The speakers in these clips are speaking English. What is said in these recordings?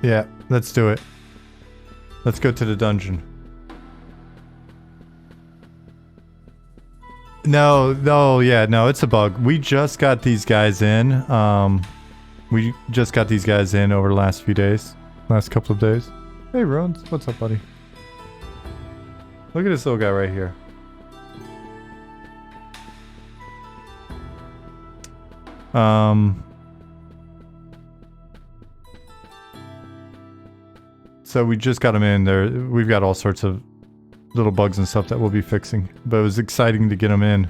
Yeah, let's do it. Let's go to the dungeon. No, yeah, no, it's a bug. We just got these guys in. We just got these guys in over the last few days. Last couple of days. Hey, Runes. What's up, buddy? Look at this little guy right here. So we just got him in there. We've got all sorts of little bugs and stuff that we'll be fixing. But it was exciting to get him in.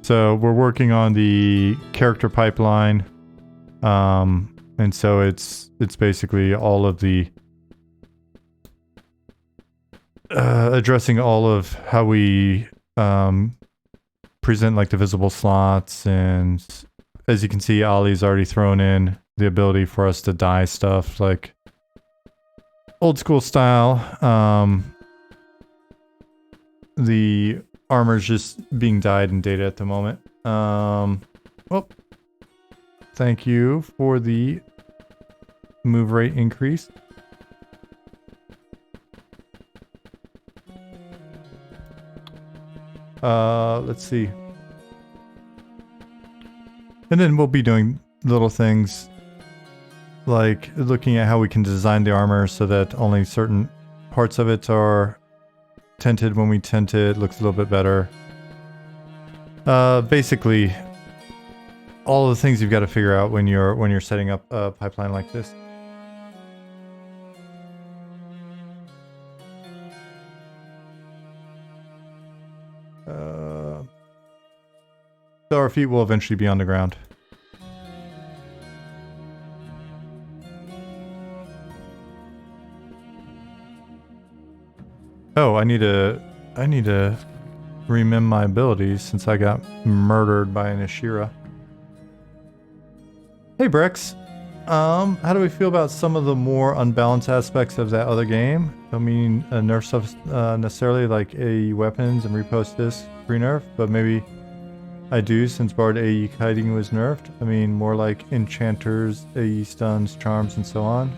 So we're working on the character pipeline. And so it's basically all of the addressing all of how we present like the visible slots, and as you can see, Ollie's already thrown in the ability for us to dye stuff like old school style. The armor's just being dyed in data at the moment. Well, thank you for the move rate increase. Let's see. And then we'll be doing little things like looking at how we can design the armor so that only certain parts of it are tinted. When we tint it, looks a little bit better. Basically, all the things you've got to figure out when you're setting up a pipeline like this. So our feet will eventually be on the ground. Oh, I need to remem my abilities since I got murdered by an Ashira. Hey Brex, how do we feel about some of the more unbalanced aspects of that other game? I mean, nerf stuff necessarily like AE weapons and repost this pre-nerf, but maybe I do since Bard AE kiting was nerfed. I mean, more like enchanters, AE stuns, charms, and so on.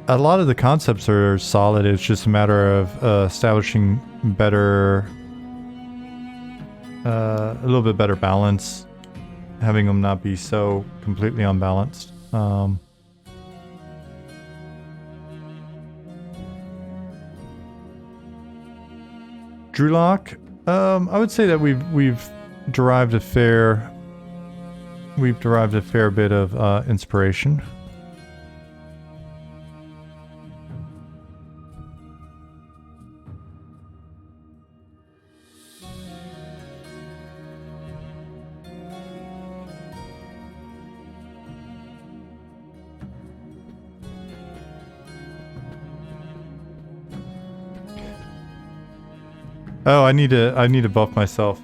A lot of the concepts are solid. It's just a matter of establishing better, a little bit better balance, having them not be so completely unbalanced. Drewlock, I would say that we've derived a fair bit of inspiration. Oh, I need to buff myself.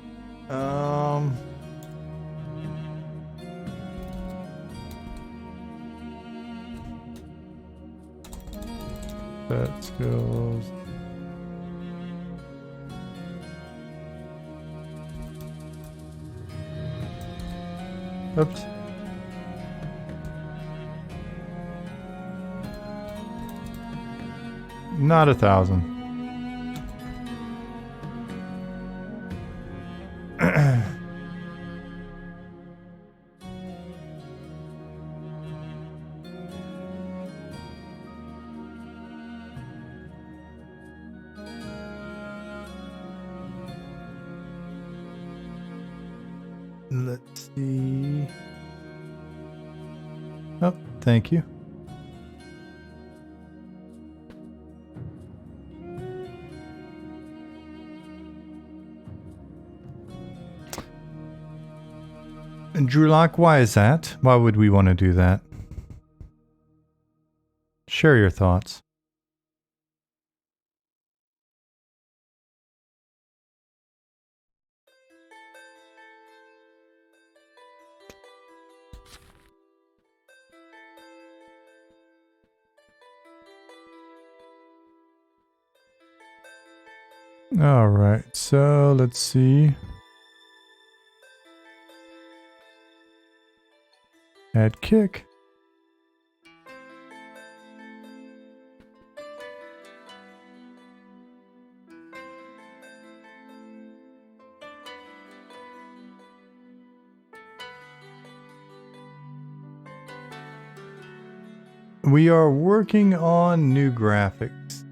That skills. Oops. Not 1,000. Let's see. Oh, thank you. And Drewlock, why is that? Why would we want to do that? Share your thoughts. All right, so let's see. Add kick. We are working on new graphics.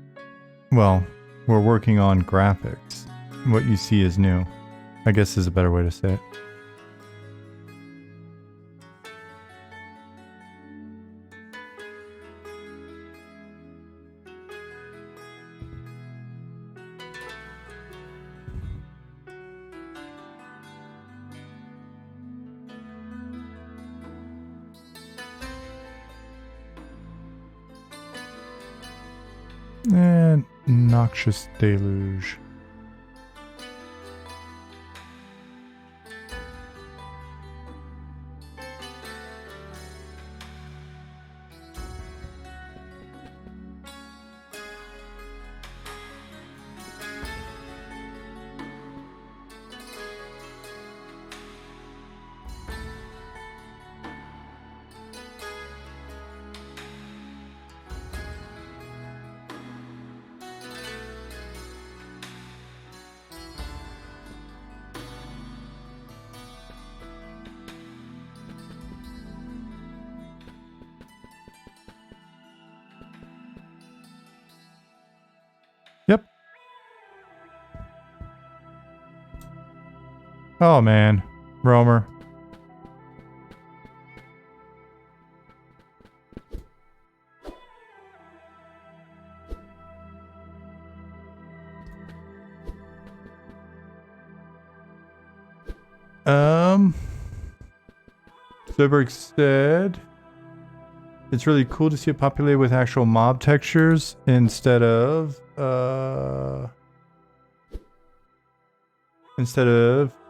Well, we're working on graphics. What you see is new, I guess is a better way to say it. And noxious deluge. Yep. Oh man, Roamer. Zoberg said it's really cool to see it populated with actual mob textures instead of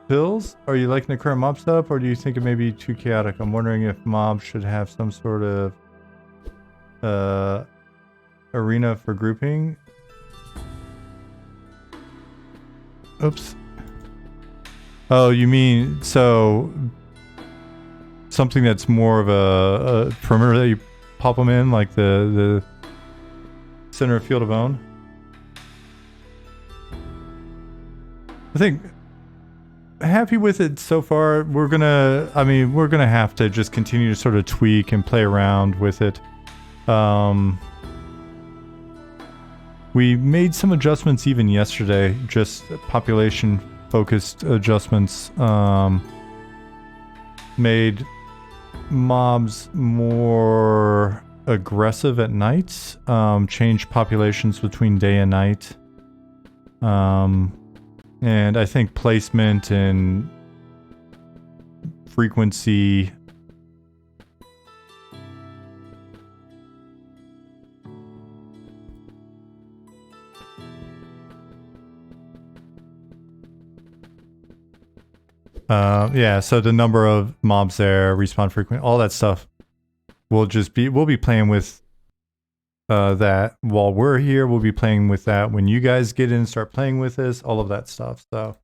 pills. Are you liking the current mob setup, or do you think it may be too chaotic? I'm wondering if mobs should have some sort of arena for grouping. Oops. Oh, you mean so something that's more of a perimeter that you pop them in, like the center of field of own? I think happy with it so far. We're gonna have to just continue to sort of tweak and play around with it. We made some adjustments even yesterday, just population focused adjustments. Made mobs more aggressive at night, changed populations between day and night. And I think placement and frequency yeah, so the number of mobs there, respawn frequency, all that stuff. We'll be playing with that while we're here. We'll be playing with that when you guys get in and start playing with this, all of that stuff. So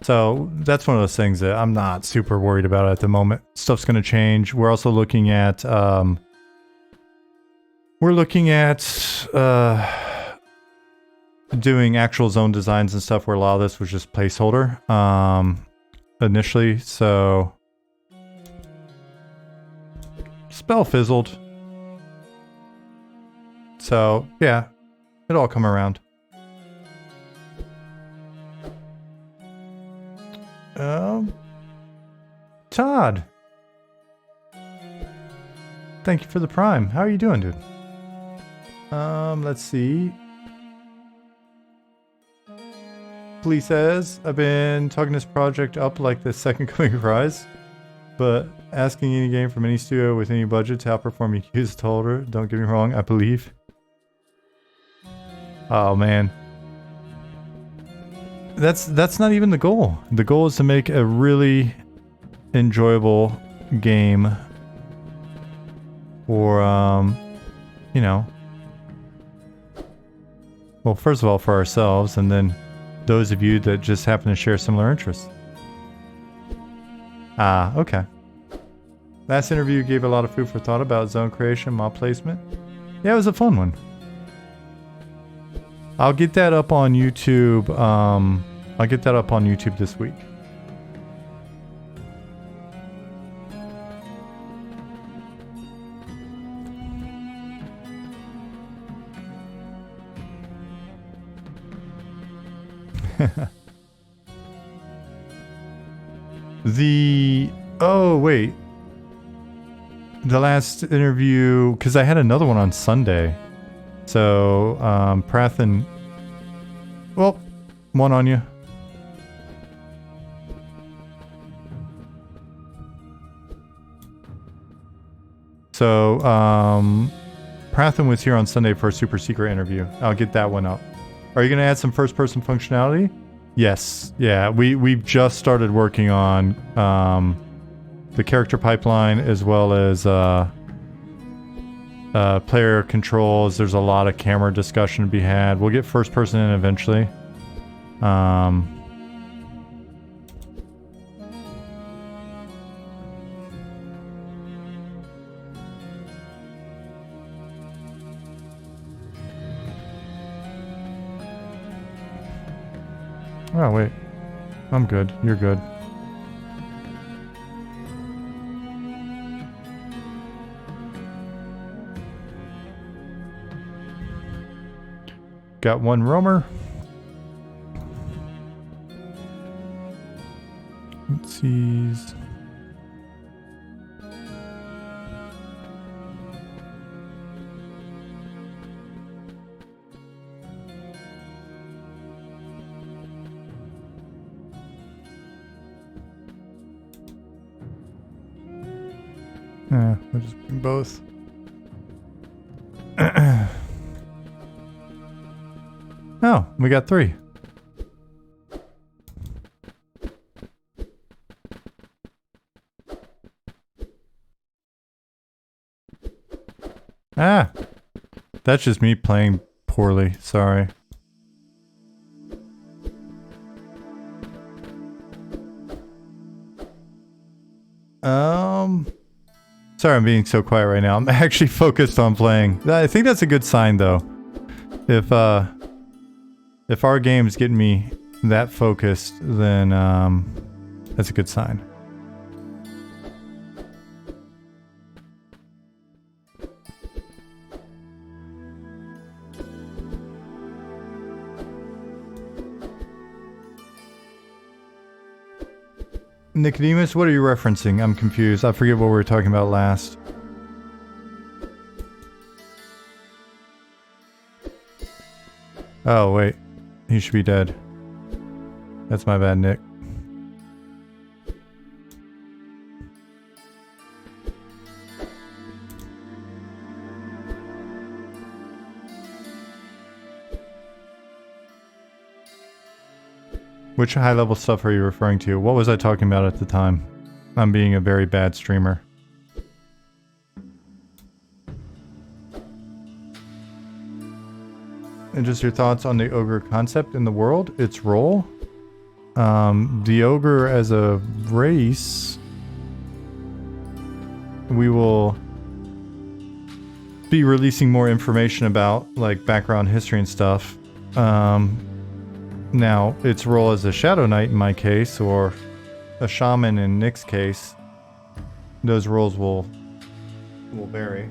so that's one of those things that I'm not super worried about at the moment. Stuff's going to change. We're also looking at doing actual zone designs and stuff where a lot of this was just placeholder initially. So spell fizzled. So yeah, it'll all come around. Todd, thank you for the prime. How are you doing, dude? Let's see. Police says, I've been talking this project up like the second coming of Rise, but asking any game from any studio with any budget to outperform Yakuza told her. Don't get me wrong, I believe. Oh man. That's not even the goal. The goal is to make a really enjoyable game for, you know, well, first of all, for ourselves, and then those of you that just happen to share similar interests. Ah, okay. Last interview gave a lot of food for thought about zone creation, mob placement. Yeah, it was a fun one. I'll get that up on YouTube. I'll get that up on YouTube this week. Oh wait, the last interview, because I had another one on Sunday. So Prathan, well, one on you. So Prathan was here on Sunday for a super secret interview. I'll get that one up. Are you going to add some first person functionality? Yes. Yeah, we've just started working on the character pipeline as well as player controls. There's a lot of camera discussion to be had. We'll get first person in eventually. Oh wait, I'm good. You're good. Got one roamer. Let's see. We'll just bring both. Oh, we got 3. Ah, that's just me playing poorly. Sorry. Sorry, I'm being so quiet right now. I'm actually focused on playing. I think that's a good sign, though. If our game's getting me that focused, then that's a good sign. Nicodemus, what are you referencing? I'm confused. I forget what we were talking about last. Oh, wait. He should be dead. That's my bad, Nick. Which high-level stuff are you referring to? What was I talking about at the time? I'm being a very bad streamer. And just your thoughts on the Ogre concept in the world, its role. The Ogre as a race, we will be releasing more information about, like, background history and stuff. Now, its role as a Shadow Knight in my case, or a Shaman in Nick's case, those roles will vary.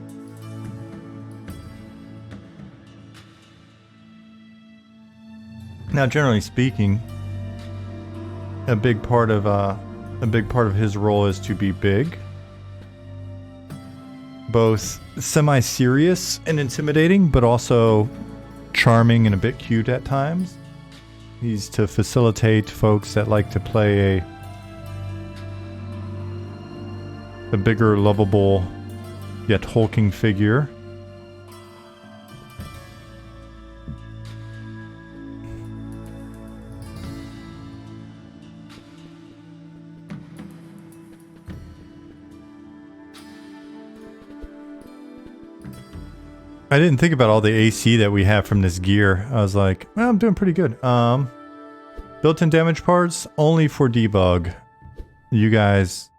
Now, generally speaking, a big part of his role is to be big, both semi-serious and intimidating, but also charming and a bit cute at times. He's to facilitate folks that like to play a bigger, lovable, yet hulking figure. I didn't think about all the AC that we have from this gear. I was like, well, I'm doing pretty good. Built-in damage parts, only for debug. You guys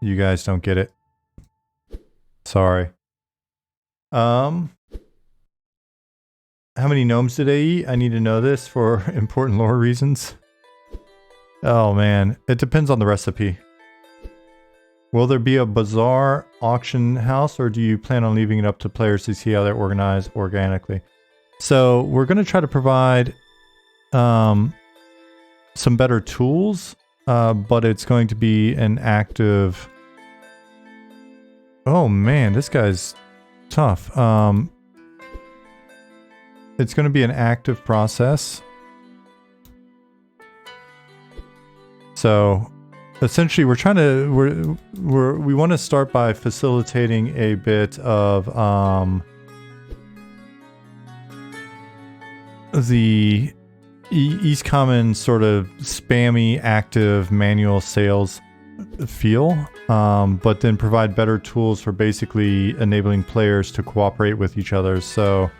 don't get it. Sorry. How many gnomes did I eat? I need to know this for important lore reasons. Oh man, it depends on the recipe. Will there be a bazaar auction house, or do you plan on leaving it up to players to see how they're organized organically? So we're going to try to provide some better tools, but it's going to be an active... Oh man, this guy's tough. It's going to be an active process. So essentially we want to start by facilitating a bit of the East Common sort of spammy active manual sales feel, but then provide better tools for basically enabling players to cooperate with each other. So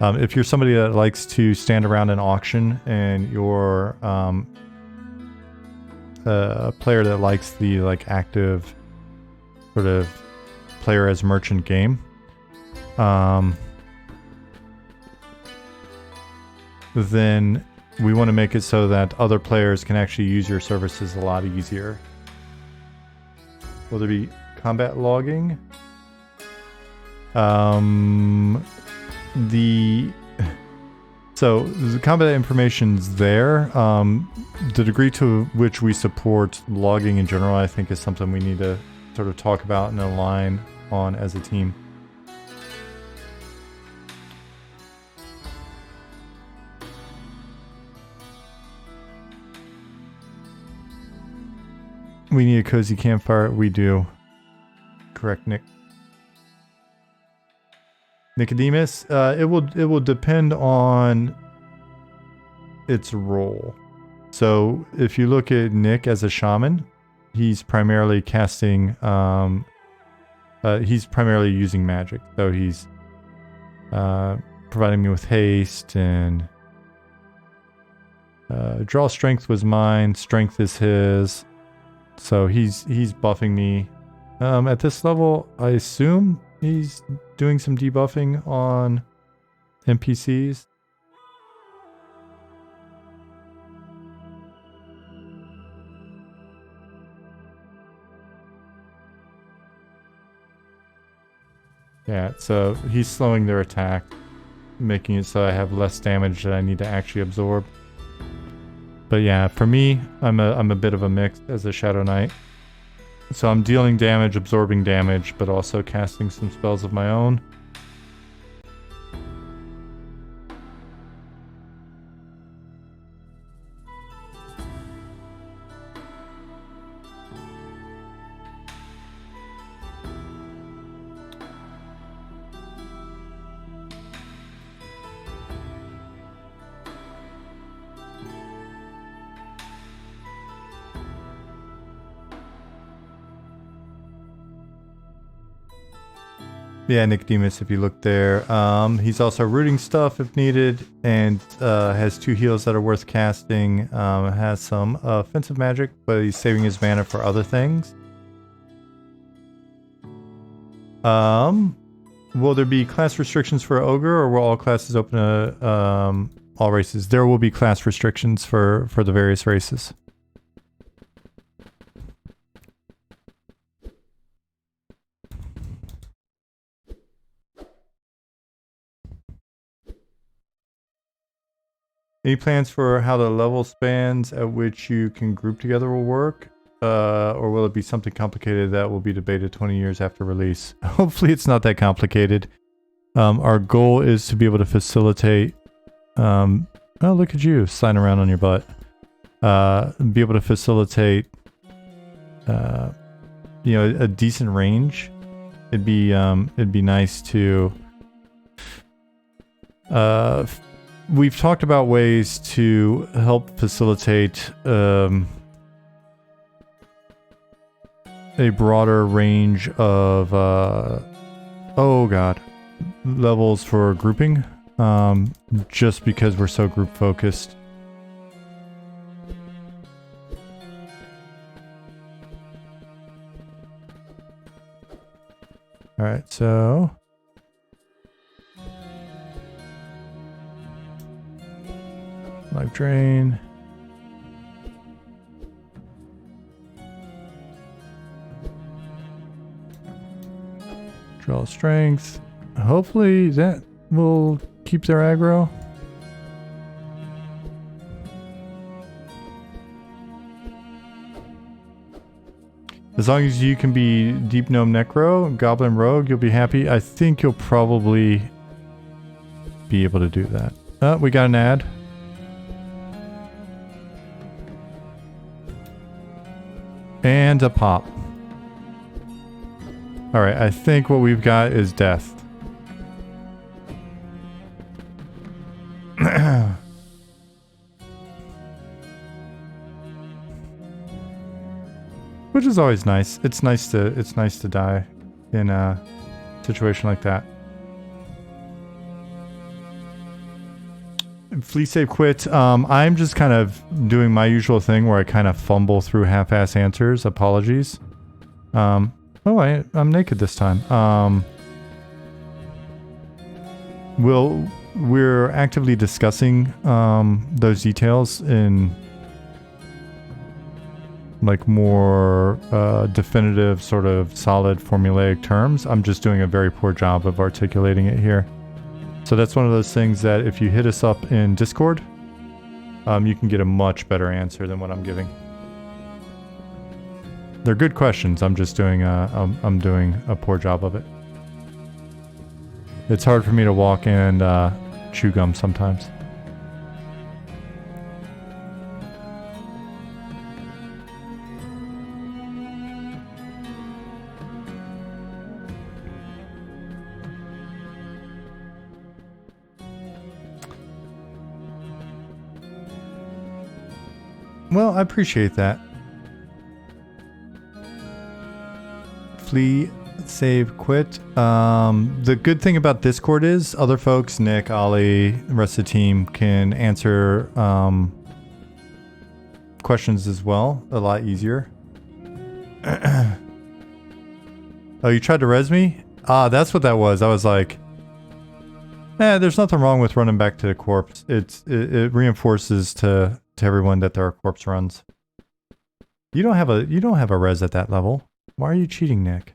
if you're somebody that likes to stand around an auction and you're a player that likes the active sort of player as merchant game, then we want to make it so that other players can actually use your services a lot easier. Will there be combat logging? So the combat information's there. The degree to which we support logging in general, I think, is something we need to sort of talk about and align on as a team. We need a cozy campfire. We do. Correct, Nick. Nicodemus, it will depend on its role. So if you look at Nick as a shaman, he's primarily casting, he's primarily using magic. So he's providing me with haste, and draw strength was mine, strength is his. So he's buffing me. At this level, I assume he's doing some debuffing on NPCs. Yeah, so he's slowing their attack, making it so I have less damage that I need to actually absorb. But yeah, for me, I'm a bit of a mix as a Shadow Knight. So I'm dealing damage, absorbing damage, but also casting some spells of my own. Yeah, Nicodemus, if you look there. He's also rooting stuff if needed, and has 2 heals that are worth casting. Has some offensive magic, but he's saving his mana for other things. Will there be class restrictions for Ogre, or will all classes open to all races? There will be class restrictions for the various races. Any plans for how the level spans at which you can group together will work? Or will it be something complicated that will be debated 20 years after release? Hopefully it's not that complicated. Our goal is to be able to facilitate... oh, look at you, sliding around on your butt. Be able to facilitate... you know, a decent range. It'd be nice to... we've talked about ways to help facilitate a broader range of levels for grouping, just because we're so group focused. Alright, so... Life drain. Draw strength. Hopefully that will keep their aggro. As long as you can be Deep Gnome Necro, Goblin Rogue, you'll be happy. I think you'll probably be able to do that. Oh, we got an ad. And a pop. Alright, I think what we've got is death. Which is always nice. It's nice to die in a situation like that. Flea save quit. I'm just kind of doing my usual thing where I kind of fumble through half-ass answers. Apologies. Oh, I'm naked this time. We're actively discussing those details in like more definitive, sort of solid formulaic terms. I'm just doing a very poor job of articulating it here. So that's one of those things that if you hit us up in Discord, you can get a much better answer than what I'm giving. They're good questions. I'm just doing I'm doing a poor job of it. It's hard for me to walk and chew gum sometimes. Well, I appreciate that. Flee, save, quit. The good thing about Discord is other folks, Nick, Ollie, the rest of the team can answer questions as well. A lot easier. Oh, you tried to res me? Ah, that's what that was. I was like, there's nothing wrong with running back to the corpse. It reinforces to everyone that there are corpse runs. You don't have a res at that level. Why are you cheating, Nick?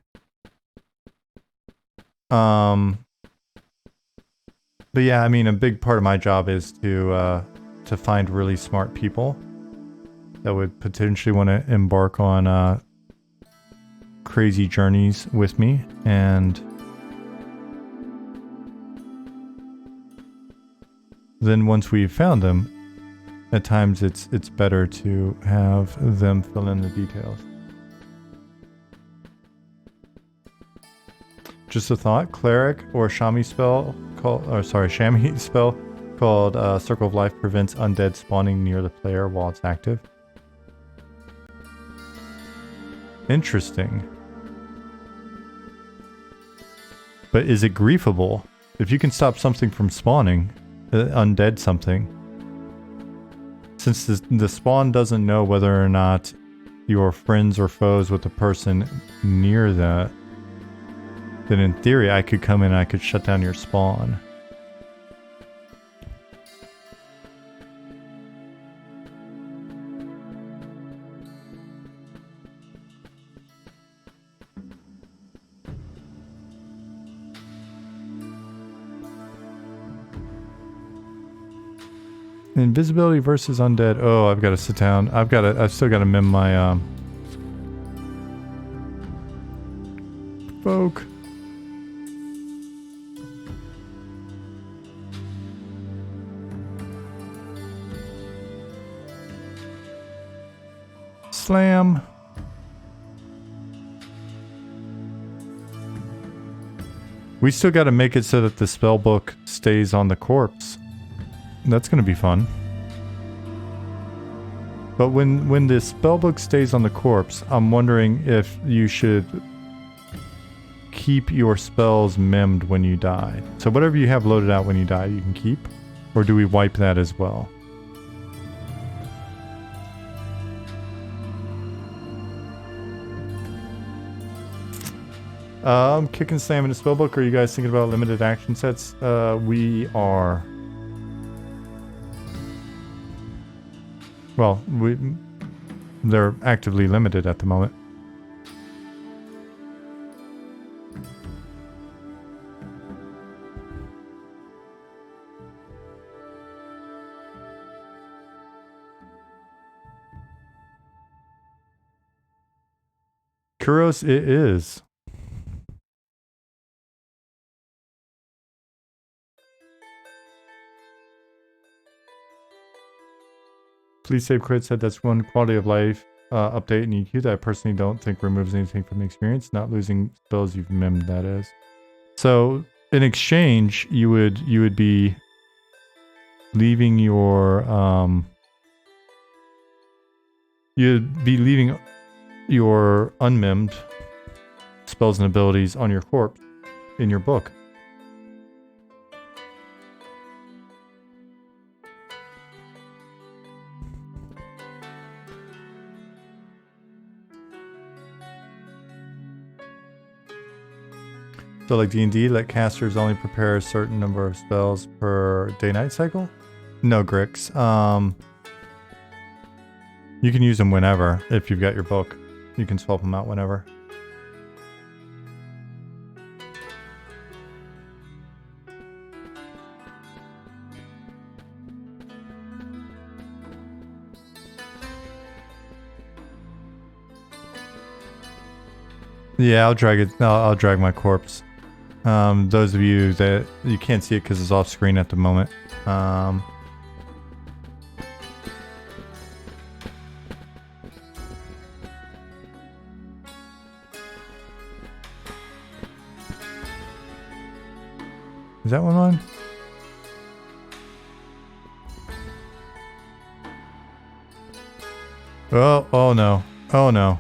But yeah, I mean, a big part of my job is to find really smart people that would potentially want to embark on crazy journeys with me, and then once we've found them, at times it's better to have them fill in the details. Just a thought: cleric or chamois spell chamois spell called Circle of Life prevents undead spawning near the player while it's active. Interesting. But is it griefable? If you can stop something from spawning, undead something, since the spawn doesn't know whether or not you're friends or foes with the person near that, then in theory I could come in and I could shut down your spawn. Invisibility versus undead. Oh, I've got to sit down. I've still got to mem my folk. Slam. We still got to make it so that the spell book stays on the corpse. That's going to be fun. But when the spellbook stays on the corpse, I'm wondering if you should keep your spells memmed when you die. So whatever you have loaded out when you die, you can keep? Or do we wipe that as well? Kick and slam in the spellbook. Are you guys thinking about limited action sets? We are. Well, they're actively limited at the moment. Kuros, it is. Please save crit said that's one quality of life update in EQ that I personally don't think removes anything from the experience. Not losing spells you've mimed, that is. So in exchange, you would be leaving your you'd be leaving your unmemmed spells and abilities on your corpse in your book. So like D&D, let casters only prepare a certain number of spells per day-night cycle? No, Grix. You can use them whenever, if you've got your book. You can swap them out whenever. Yeah, I'll drag it. I'll drag my corpse. Those of you that you can't see it because it's off screen at the moment. Is that one on? Oh no. Oh no.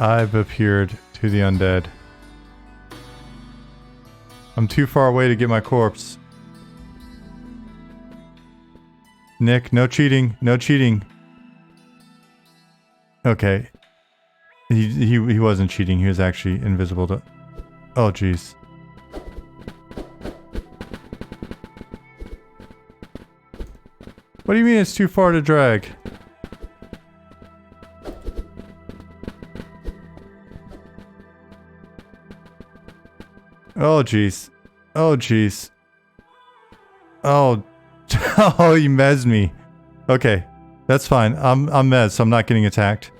I've appeared to the undead. I'm too far away to get my corpse. Nick, no cheating. No cheating. Okay. He wasn't cheating. He was actually invisible to... Oh, jeez. What do you mean it's too far to drag? Oh, jeez. Oh, jeez. Oh. Oh, you mezzed me. Okay. That's fine. I'm mezzed, so I'm not getting attacked.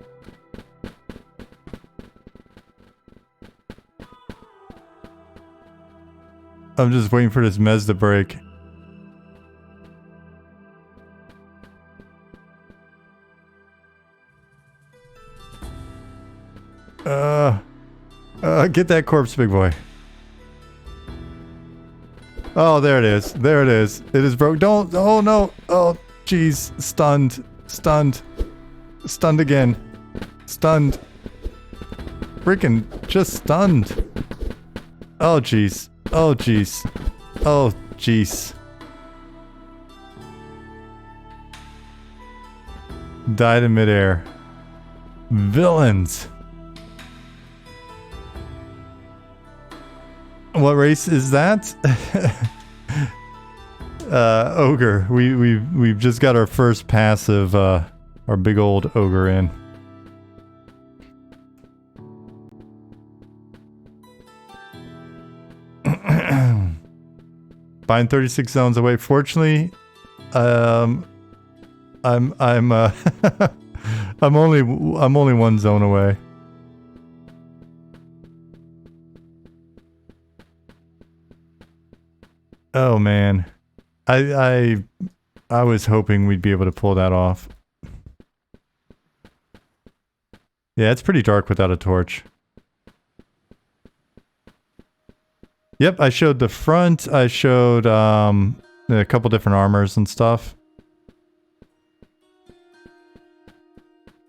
I'm just waiting for this mez to break. Get that corpse, big boy. Oh, there it is. There it is. It is broke. Don't. Oh, no. Oh, jeez. Stunned. Stunned. Stunned again. Stunned. Freaking just stunned. Oh, jeez. Oh, jeez. Oh, jeez. Died in midair. Villains. What race is that? Ogre. We've just got our first passive, our big old ogre in. Bind 36 zones away. Fortunately, I'm I'm only one zone away. Oh man. I was hoping we'd be able to pull that off. Yeah, it's pretty dark without a torch. Yep, I showed the front, I showed a couple different armors and stuff.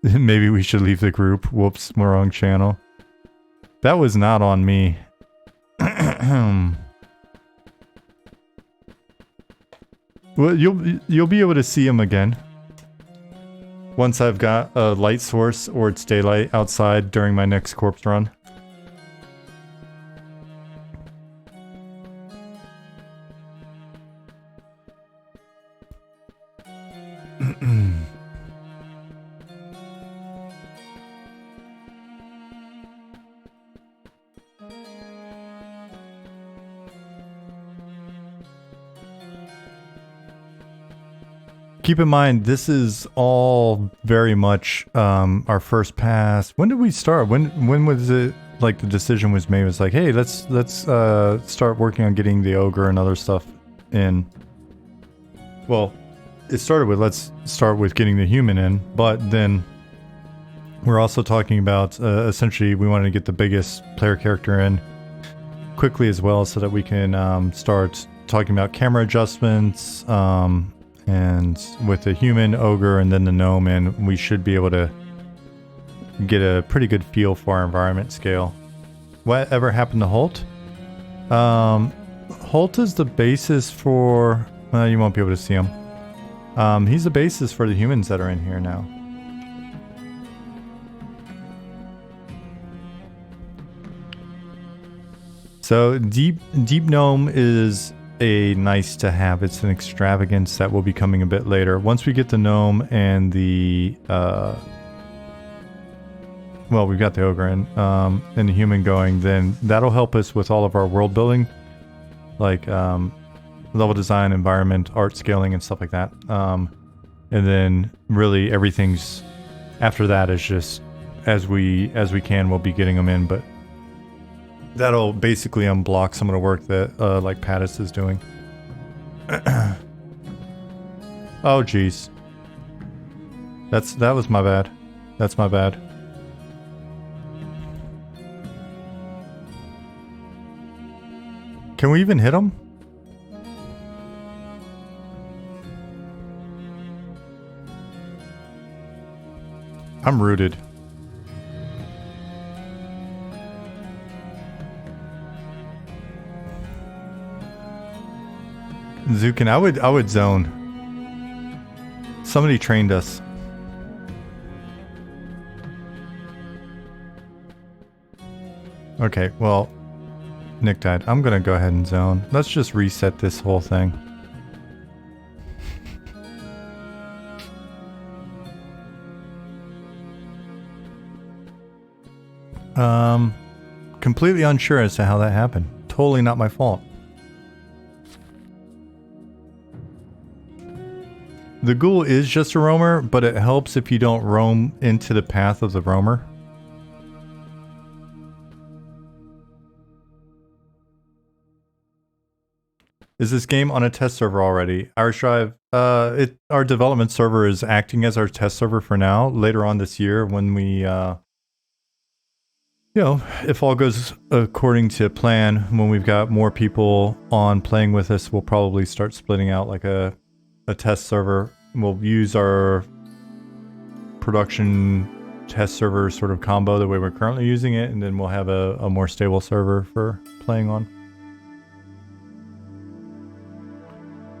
Maybe we should leave the group. Whoops, wrong channel. That was not on me. Well, you'll be able to see him again. once I've got a light source or it's daylight outside during my next corpse run. Keep in mind, this is all very much our first pass. When did we start? When was it like the decision was made? It was like, hey, let's start working on getting the ogre and other stuff in. Well, it started with let's start with getting the human in, but then we're also talking about essentially we wanted to get the biggest player character in quickly as well, so that we can start talking about camera adjustments. And with the human, ogre, and then the gnome in, we should be able to get a pretty good feel for our environment scale. Whatever happened to Holt? Holt is the basis for... Well, you won't be able to see him. He's the basis for the humans that are in here now. So Deep Gnome is a nice to have. It's an extravagance that will be coming a bit later. Once we get the gnome and the well, we've got the ogre and the human going, then that'll help us with all of our world building, like level design, environment, art scaling, and stuff like that. And then really everything's after that is just as we can, we'll be getting them in, but that'll basically unblock some of the work that like Pattis is doing. Oh jeez. That was my bad. That's my bad. Can we even hit him? I'm rooted. Zukin, I would zone. Somebody trained us. Okay, well, Nick died. I'm gonna go ahead and zone. Let's just reset this whole thing. Completely unsure as to how that happened. Totally not my fault. The ghoul is just a roamer, but it helps if you don't roam into the path of the roamer. Is this game on a test server already? Irish Drive, our development server is acting as our test server for now. Later on this year when we, you know, if all goes according to plan, when we've got more people on playing with us, we'll probably start splitting out like a test server. We'll use our production test server sort of combo the way we're currently using it, and then we'll have a more stable server for playing on.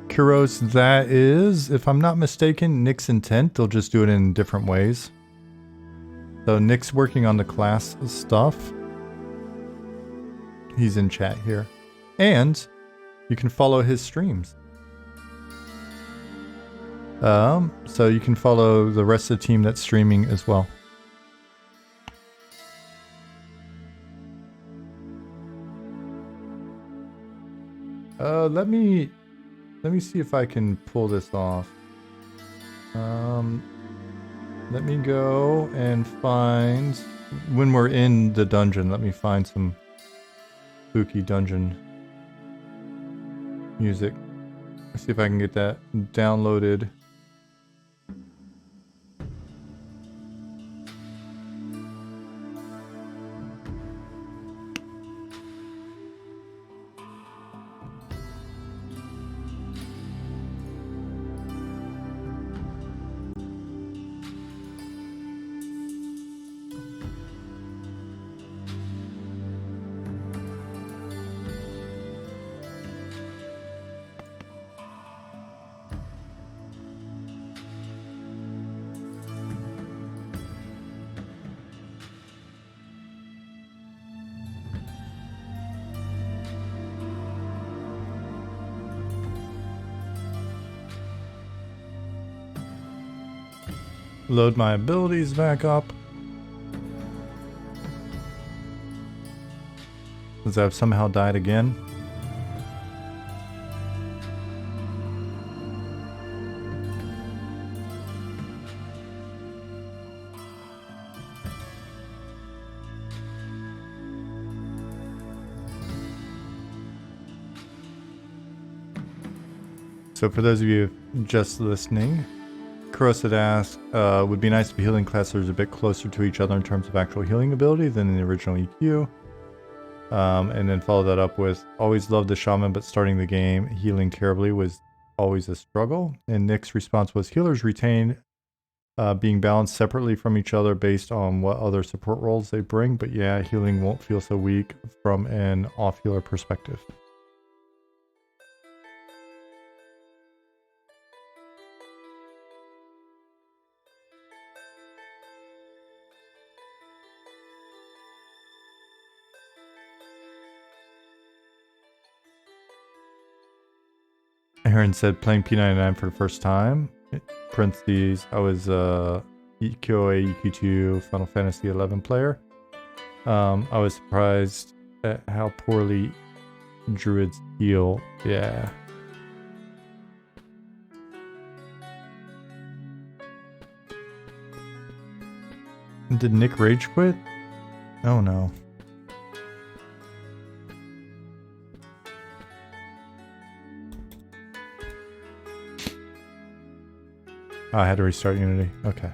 Kuros, that is, if I'm not mistaken, Nick's intent. They'll just do it in different ways. So Nick's working on the class stuff. He's in chat here. And you can follow his streams. So you can follow the rest of the team that's streaming as well. Let me see if I can pull this off. Let me go and find, when we're in the dungeon, let me find some spooky dungeon music. Let's see if I can get that downloaded. load my abilities back up. Because I've somehow died again. So for those of you just listening, Kuros had asked, would be nice if healing classes are a bit closer to each other in terms of actual healing ability than in the original EQ. And then follow that up with, always loved the shaman, but starting the game healing terribly was always a struggle. And Nick's response was, healers retain being balanced separately from each other based on what other support roles they bring, but yeah, healing won't feel so weak from an off-healer perspective. Aaron said playing P99 for the first time. Parentheses, I was EQA, EQ2, Final Fantasy 11 player. I was surprised at how poorly druids heal. Yeah. Did Nick rage quit? Oh no. Oh, I had to restart Unity. Okay.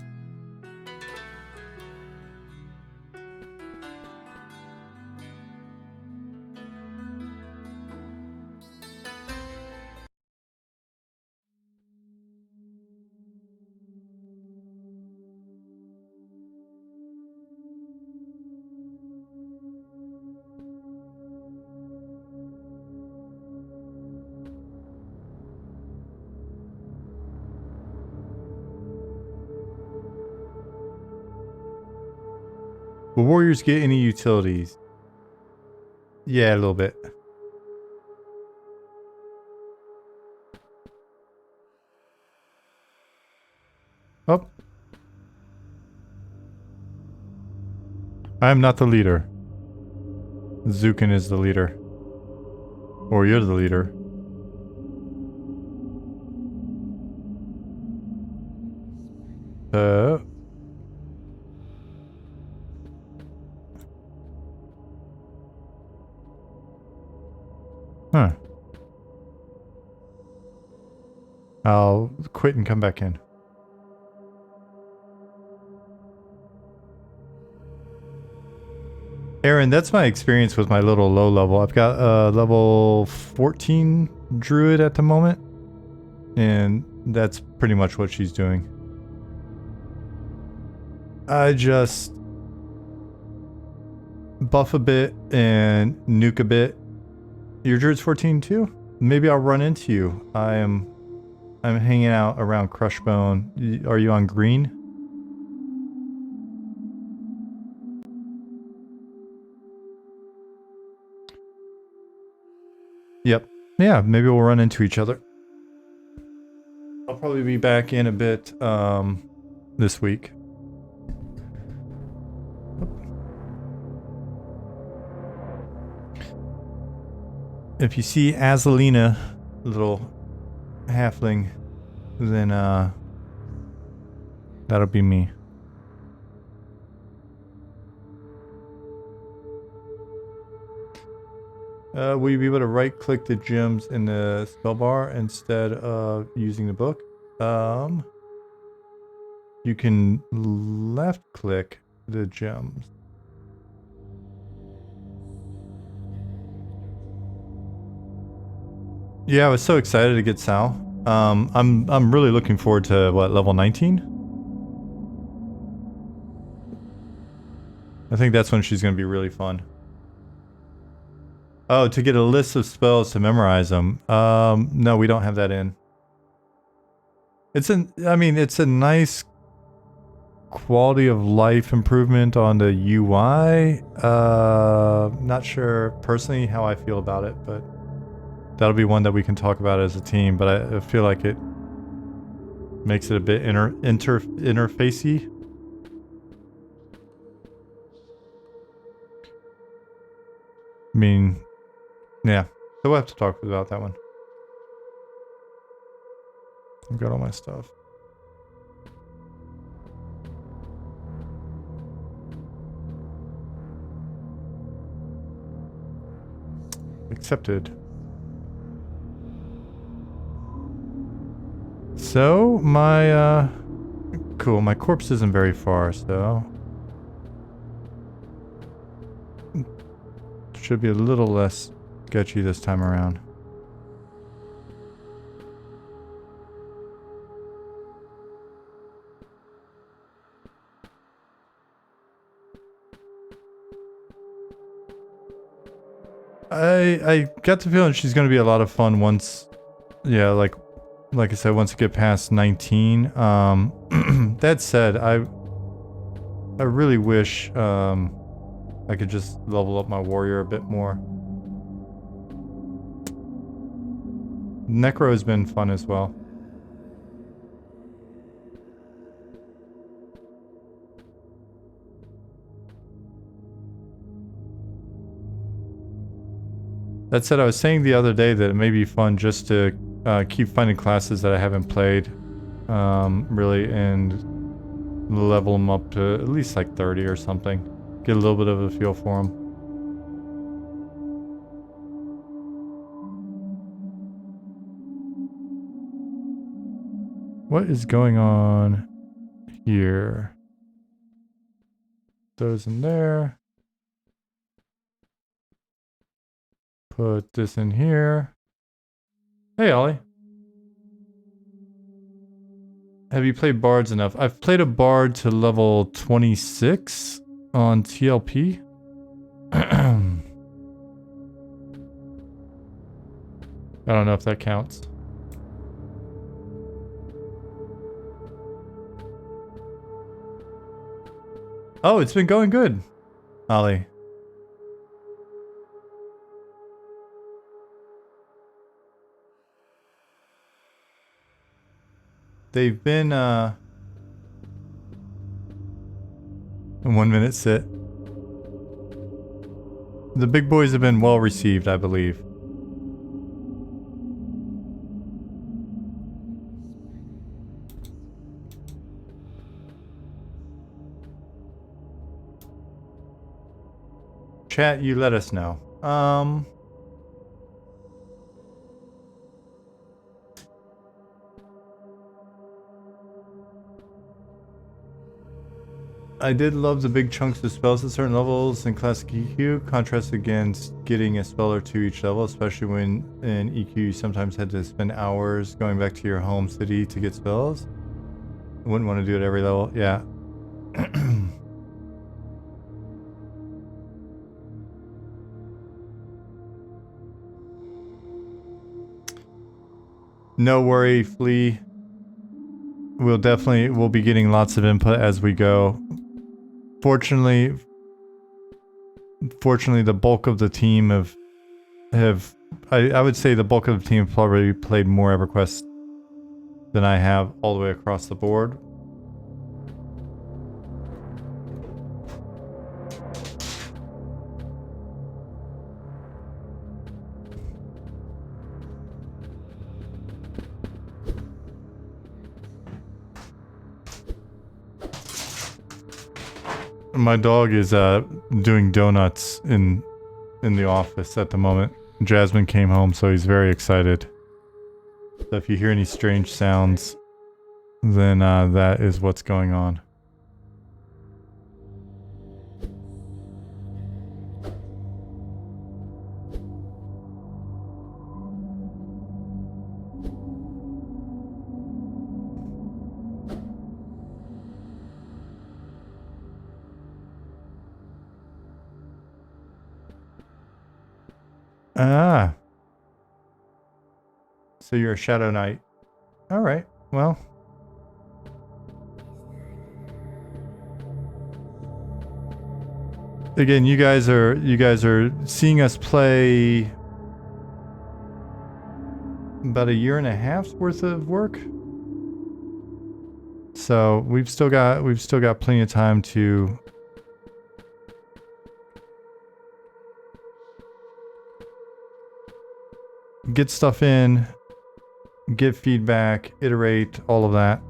Will warriors get any utilities? Yeah, a little bit. Oh. I am not the leader. Zukin is the leader. Or you're the leader. Huh. I'll quit and come back in. Aaron, that's my experience with my little low level. I've got level 14 druid at the moment. And that's pretty much what she's doing. I just buff a bit and nuke a bit. Your druid's 14 too? Maybe I'll run into you. I'm hanging out around Crushbone. Are you on green? Yep. Yeah, maybe we'll run into each other. I'll probably be back in a bit this week. If you see Azalina, little halfling, then that'll be me. Will you be able to right click the gems in the spell bar instead of using the book? You can left click the gems. Yeah, I was so excited to get Sal. I'm really looking forward to what, level 19? I think that's when she's gonna be really fun. Oh, to get a list of spells to memorize them. No, we don't have that in. It's it's a nice quality of life improvement on the UI. Not sure personally how I feel about it, but that'll be one that we can talk about as a team. But I feel like it Makes it a bit interfacey. I mean, yeah. So we'll have to talk about that one. I've got all my stuff. Accepted. So, my, cool, my corpse isn't very far, so... Should be a little less sketchy this time around. I got the feeling she's gonna be a lot of fun once, yeah, like I said, once you get past 19. That said, I really wish I could just level up my warrior a bit more. Necro has been fun as well. That said, I was saying the other day that it may be fun just to keep finding classes that I haven't played, really, and level them up to at least like 30 or something. Get a little bit of a feel for them. What is going on here? Those in there. Put this in here. Hey, Ollie. Have you played bards enough? I've played a bard to level 26 on TLP. I don't know if that counts. Oh, it's been going good, Ollie. They've been, 1 minute sit. The big boys have been well received, I believe. Chat, you let us know. I did love the big chunks of spells at certain levels in Classic EQ, contrast against getting a spell or two each level, especially when in EQ you sometimes had to spend hours going back to your home city to get spells. I wouldn't want to do it every level, yeah. No worry, Flea. We'll be getting lots of input as we go. Fortunately, the bulk of the team I would say the bulk of the team have probably played more EverQuest than I have all the way across the board. My dog is doing donuts in the office at the moment. Jasmine came home, so he's very excited. So if you hear any strange sounds, then that is what's going on. Ah. So you're a Shadow Knight. Alright, well. Again, you guys are seeing us play about a year and a half's worth of work. So we've still got plenty of time to get stuff in, get feedback, iterate, all of that.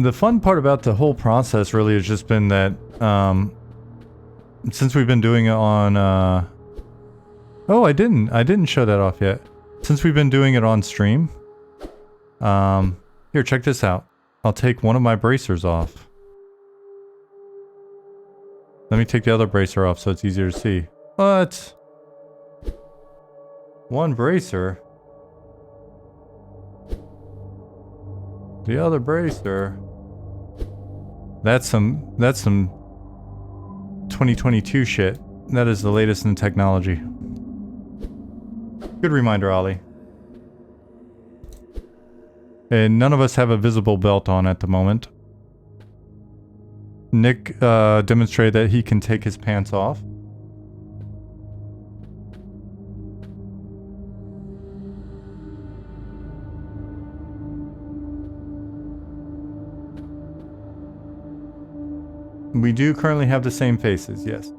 The fun part about the whole process really has just been that since we've been doing it on oh, I didn't show that off yet. Since we've been doing it on stream, here, check this out. I'll take one of my bracers off. Let me take the other bracer off so it's easier to see. What? One bracer? The other bracer? That's some 2022 shit. That is the latest in technology. Good reminder, Ollie. And none of us have a visible belt on at the moment. Nick demonstrated that he can take his pants off. We do currently have the same faces, yes.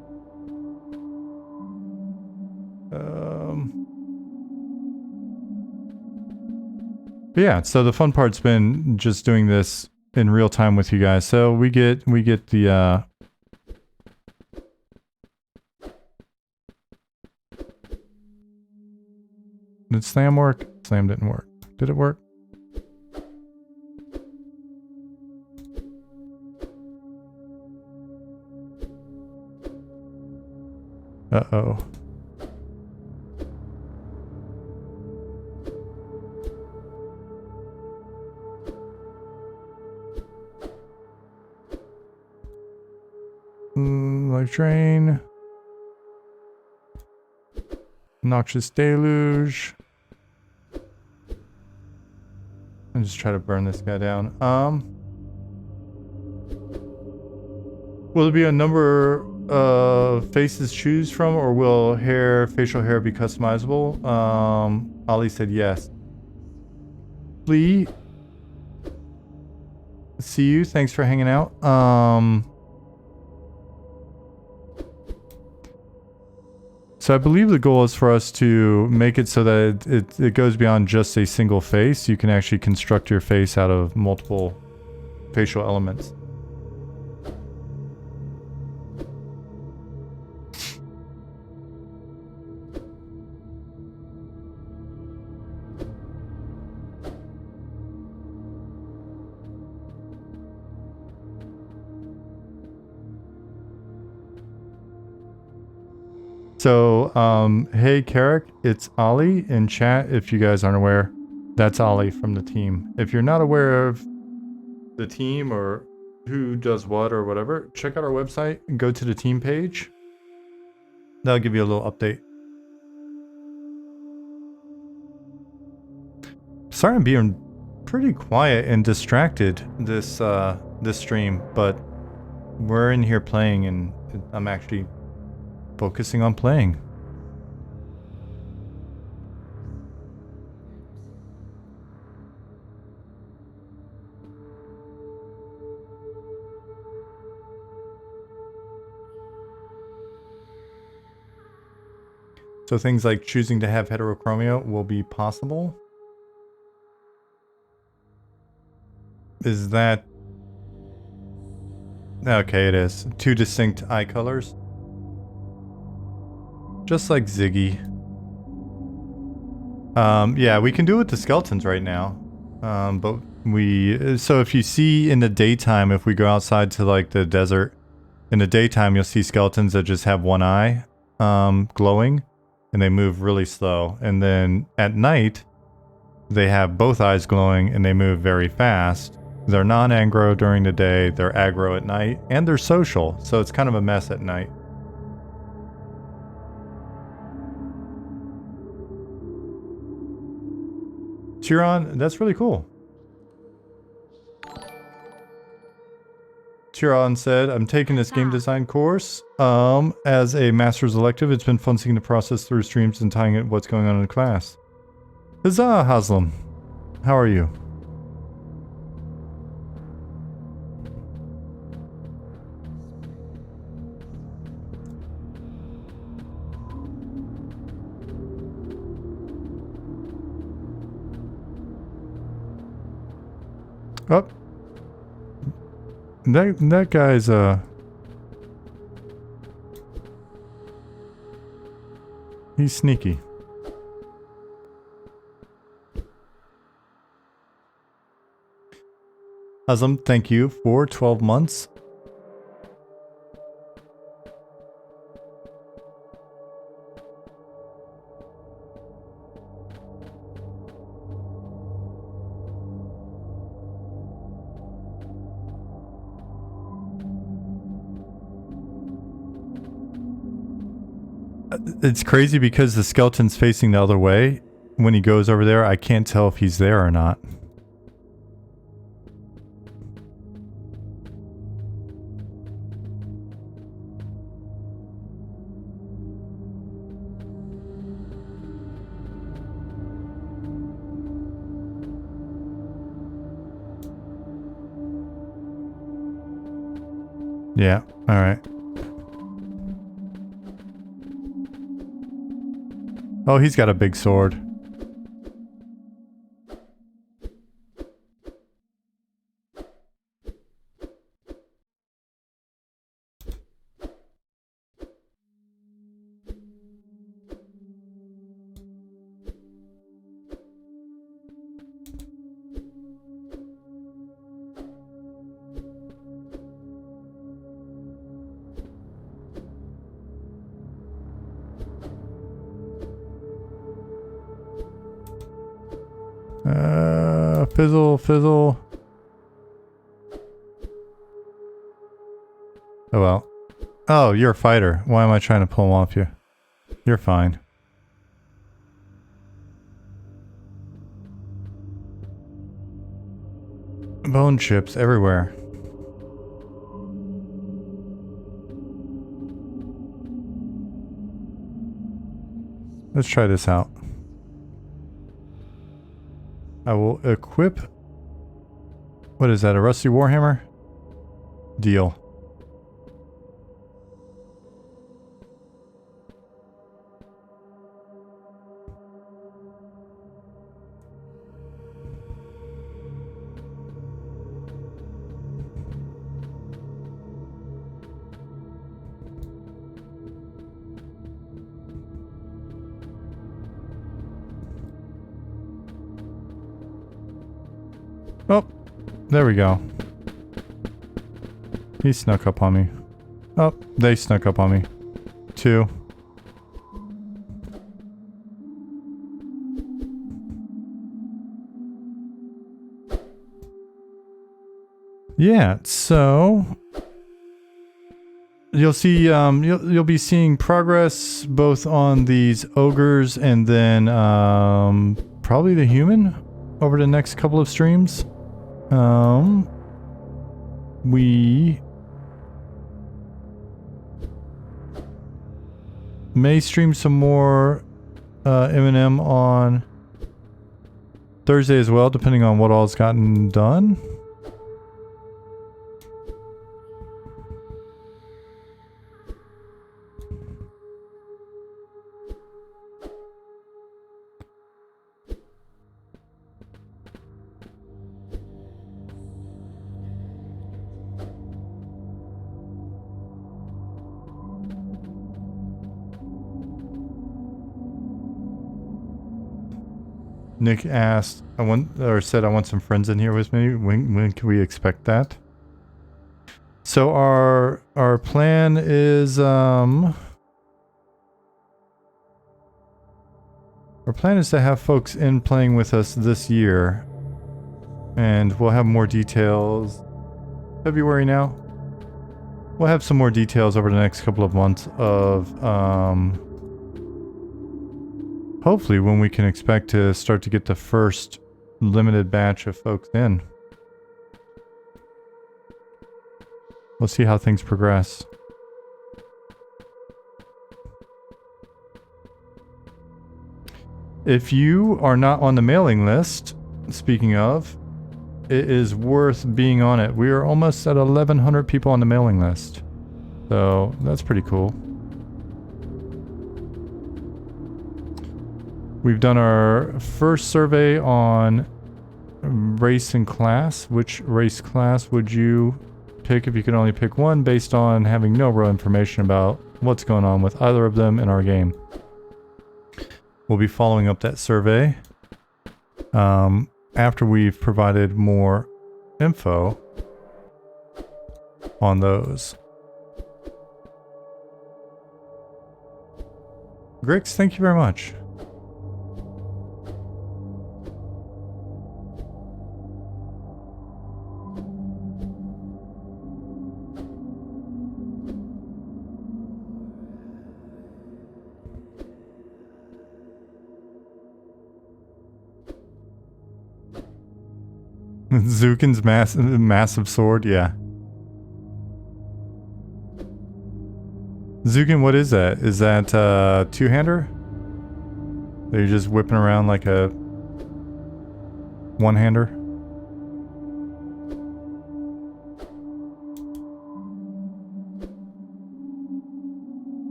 But yeah, so the fun part's been just doing this in real time with you guys. So we get the did Slam work? Slam didn't work. Did it work? Uh-oh. Life drain. Noxious deluge. I'll just try to burn this guy down. Will there be a number of faces to choose from, or will facial hair be customizable? Ali said yes. Lee, see you. Thanks for hanging out. So I believe the goal is for us to make it so that it goes beyond just a single face. You can actually construct your face out of multiple facial elements. So, hey Carrick, it's Ollie in chat. If you guys aren't aware, that's Ollie from the team. If you're not aware of the team or who does what or whatever, check out our website and go to the team page. That'll give you a little update. Sorry I'm being pretty quiet and distracted this stream, but we're in here playing and I'm actually focusing on playing. So things like choosing to have heterochromia will be possible. Is that... Okay, it is. 2 distinct eye colors. Just like Ziggy. Yeah, we can do it with the skeletons right now. But so if you see in the daytime, if we go outside to like the desert, in the daytime you'll see skeletons that just have one eye glowing, and they move really slow. And then at night, they have both eyes glowing and they move very fast. They're non-aggro during the day, they're aggro at night, and they're social, so it's kind of a mess at night. Tyrion, that's really cool. Tiron said, I'm taking this game design course as a master's elective. It's been fun seeing the process through streams and tying it what's going on in the class. Huzzah, Haslam. How are you? Oh. That guy's he's sneaky. Azam, thank you for 12 months. It's crazy because the skeleton's facing the other way. When he goes over there, I can't tell if he's there or not. Yeah, alright. Oh, he's got a big sword. Fizzle. Oh well. Oh, you're a fighter. Why am I trying to pull him off you? You're fine. Bone chips everywhere. Let's try this out. I will equip... What is that, a rusty warhammer? Deal. Oh, there we go. He snuck up on me. Oh, they snuck up on me. 2. Yeah, so you'll see you'll be seeing progress both on these ogres and then probably the human over the next couple of streams. We may stream some more M&M on Thursday as well, depending on what all's gotten done. Nick asked, said I want some friends in here with me. When can we expect that? So our plan is to have folks in playing with us this year, and we'll have more details. February now. We'll have some more details over the next couple of months of hopefully when we can expect to start to get the first limited batch of folks in. We'll see how things progress. If you are not on the mailing list, speaking of, it is worth being on it. We are almost at 1,100 people on the mailing list. So that's pretty cool. We've done our first survey on race and class. Which race class would you pick if you could only pick one, based on having no real information about what's going on with either of them in our game? We'll be following up that survey after we've provided more info on those. Grix, thank you very much. Zukin's massive sword, yeah. Zukin, what is that? Is that two-hander? Are you just whipping around like a one-hander?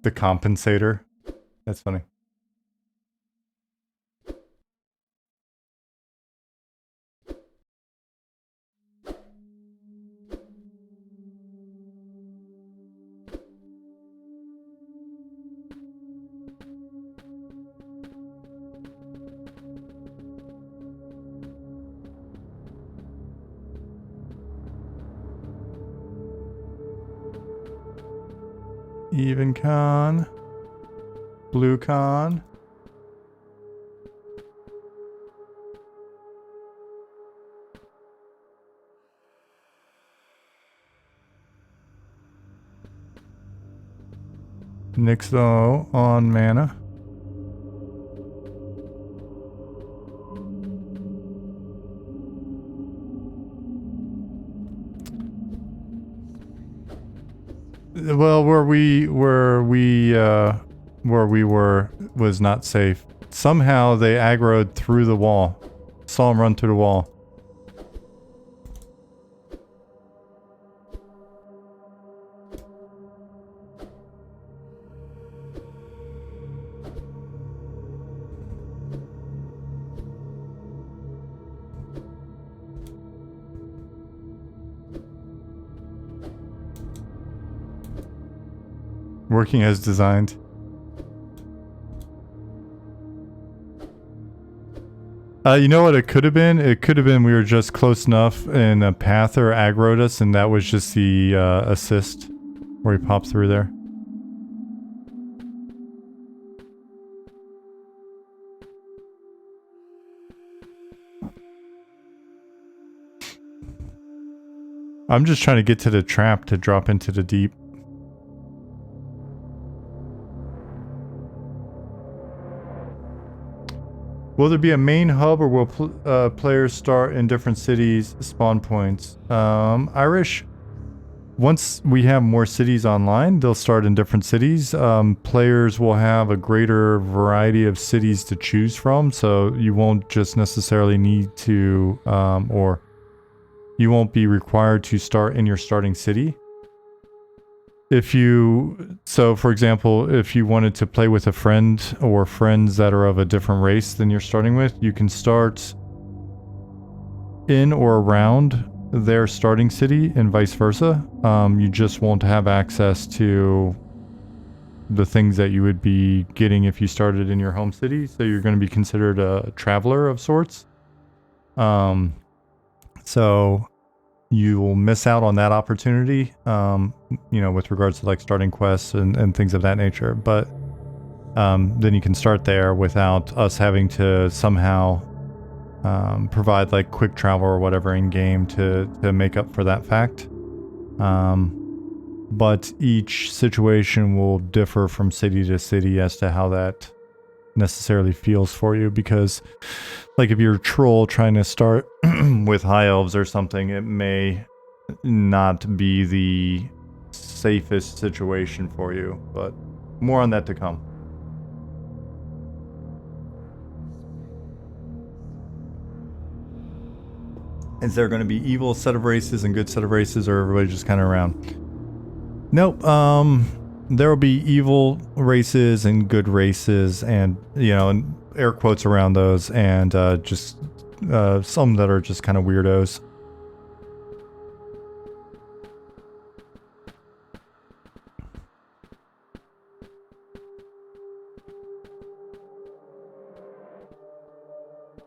The compensator? That's funny. Even con. Blue con. Nixo on mana. Well, where we were was not safe. Somehow they aggroed through the wall. Saw him run through the wall. Working as designed. You know what it could have been? It could have been we were just close enough and a pather aggroed us, and that was just the assist where he popped through there. I'm just trying to get to the trap to drop into the deep. Will there be a main hub, or will players start in different cities, spawn points? Irish, once we have more cities online, they'll start in different cities. Players will have a greater variety of cities to choose from, so you won't just necessarily need to, or you won't be required to start in your starting city. So for example, if you wanted to play with a friend or friends that are of a different race than you're starting with, you can start in or around their starting city and vice versa. You just won't have access to the things that you would be getting if you started in your home city. So you're going to be considered a traveler of sorts. So you will miss out on that opportunity, you know, with regards to like starting quests and things of that nature. But then you can start there without us having to somehow provide like quick travel or whatever in game to make up for that fact. But each situation will differ from city to city as to how that necessarily feels for you, because like if you're a troll trying to start with high elves or something, it may not be the safest situation for you, but more on that to come. Is there going to be evil set of races and good set of races, or everybody just kind of around? Nope. There will be evil races and good races, and and air quotes around those, and just some that are just kind of weirdos.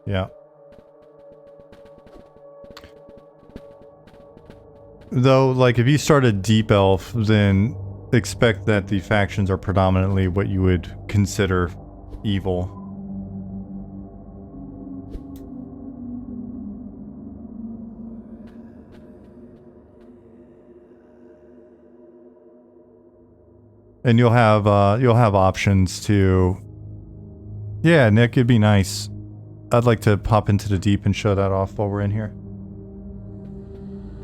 Yeah. Though, like, if you start a deep elf, then expect that the factions are predominantly what you would consider evil. And you'll have options to... Yeah, Nick, it'd be nice. I'd like to pop into the deep and show that off while we're in here.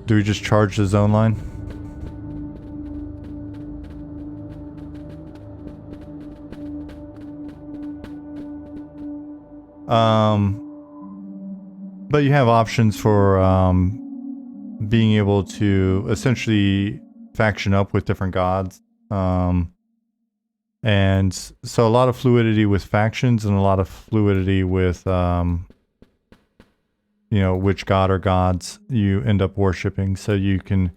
Do we just charge the zone line? But you have options for being able to essentially faction up with different gods. And so a lot of fluidity with factions and a lot of fluidity with which god or gods you end up worshipping, so you can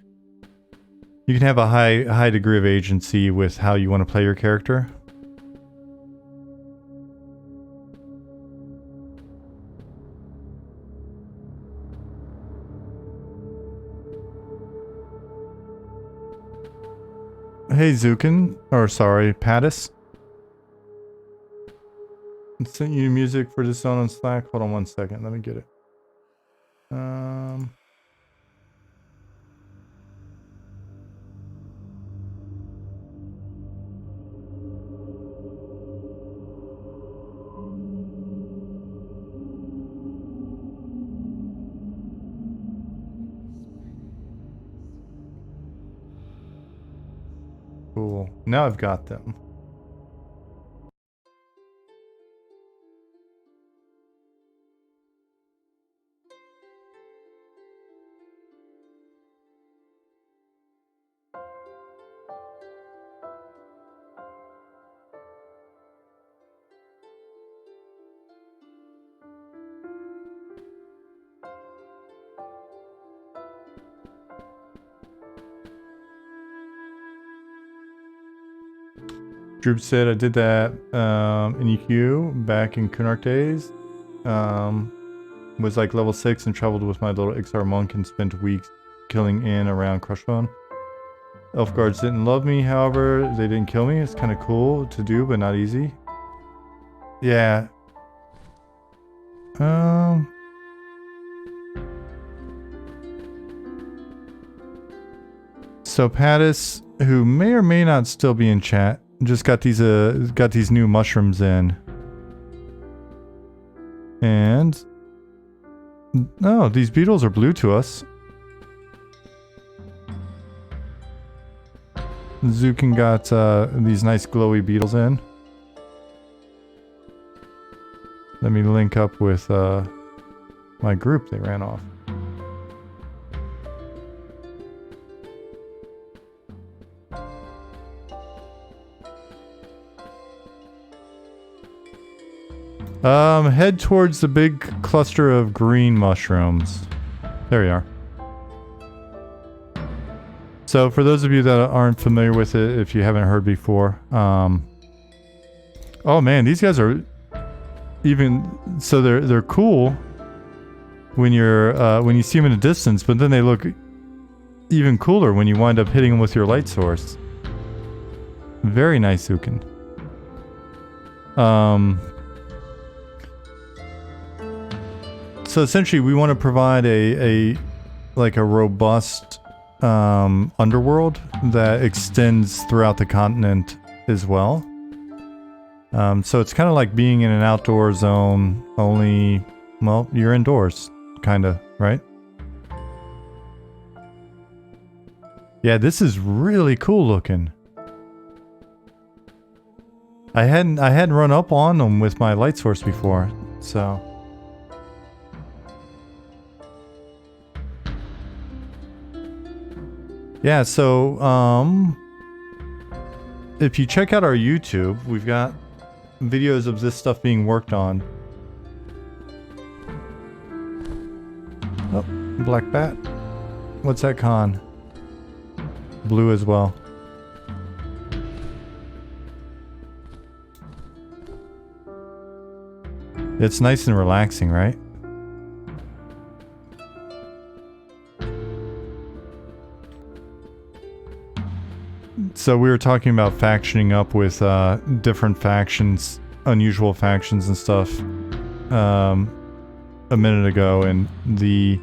have a high degree of agency with how you want to play your character. Hey Zukin, or sorry, Pattis. I sent you music for this zone on Slack. Hold on one second, let me get it. Cool. Now I've got them. Droop said I did that in EQ back in Kunark days. Was like level 6 and traveled with my little XR monk and spent weeks killing in around Crushbone. Elf guards didn't love me, however, they didn't kill me. It's kind of cool to do, but not easy. Yeah. So Pattis, who may or may not still be in chat, just got these new mushrooms in. And oh, these beetles are blue to us. Zukin got these nice glowy beetles in. Let me link up with my group. They ran off. Head towards the big cluster of green mushrooms. There we are. So for those of you that aren't familiar with it, if you haven't heard before, oh man, these guys are so they're cool when you see them in a distance, but then they look even cooler when you wind up hitting them with your light source. Very nice, Zukin. So essentially, we want to provide a robust underworld that extends throughout the continent as well. So it's kind of like being in an outdoor zone, only, well, you're indoors, kind of, right? Yeah, this is really cool looking. I hadn't run up on them with my light source before, so. Yeah, so if you check out our YouTube, we've got videos of this stuff being worked on. Oh, black bat. What's that con? Blue as well. It's nice and relaxing, right? So we were talking about factioning up with different factions, unusual factions and stuff a minute ago, and the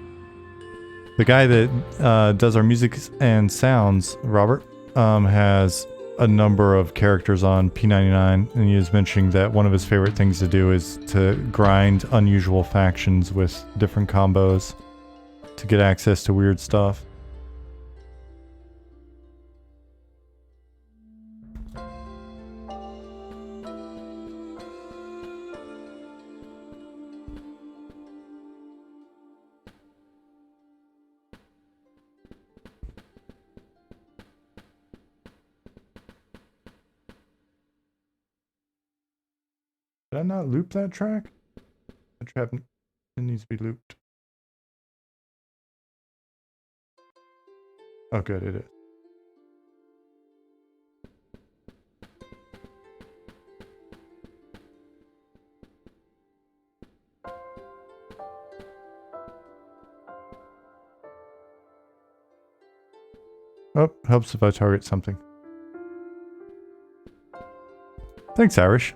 guy that does our music and sounds, Robert, has a number of characters on P99, and he was mentioning that one of his favorite things to do is to grind unusual factions with different combos to get access to weird stuff. Did I not loop that track? That track needs to be looped. Oh good, it is. Oh, helps if I target something. Thanks, Irish.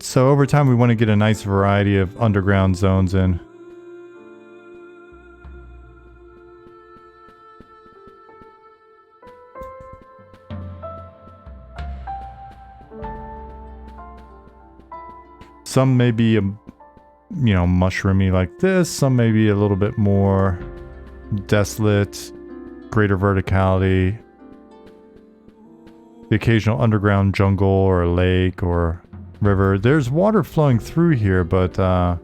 So over time we want to get a nice variety of underground zones in. Some may be, mushroomy like this. Some may be a little bit more desolate, greater verticality. The occasional underground jungle or a lake or river. There's water flowing through here, but I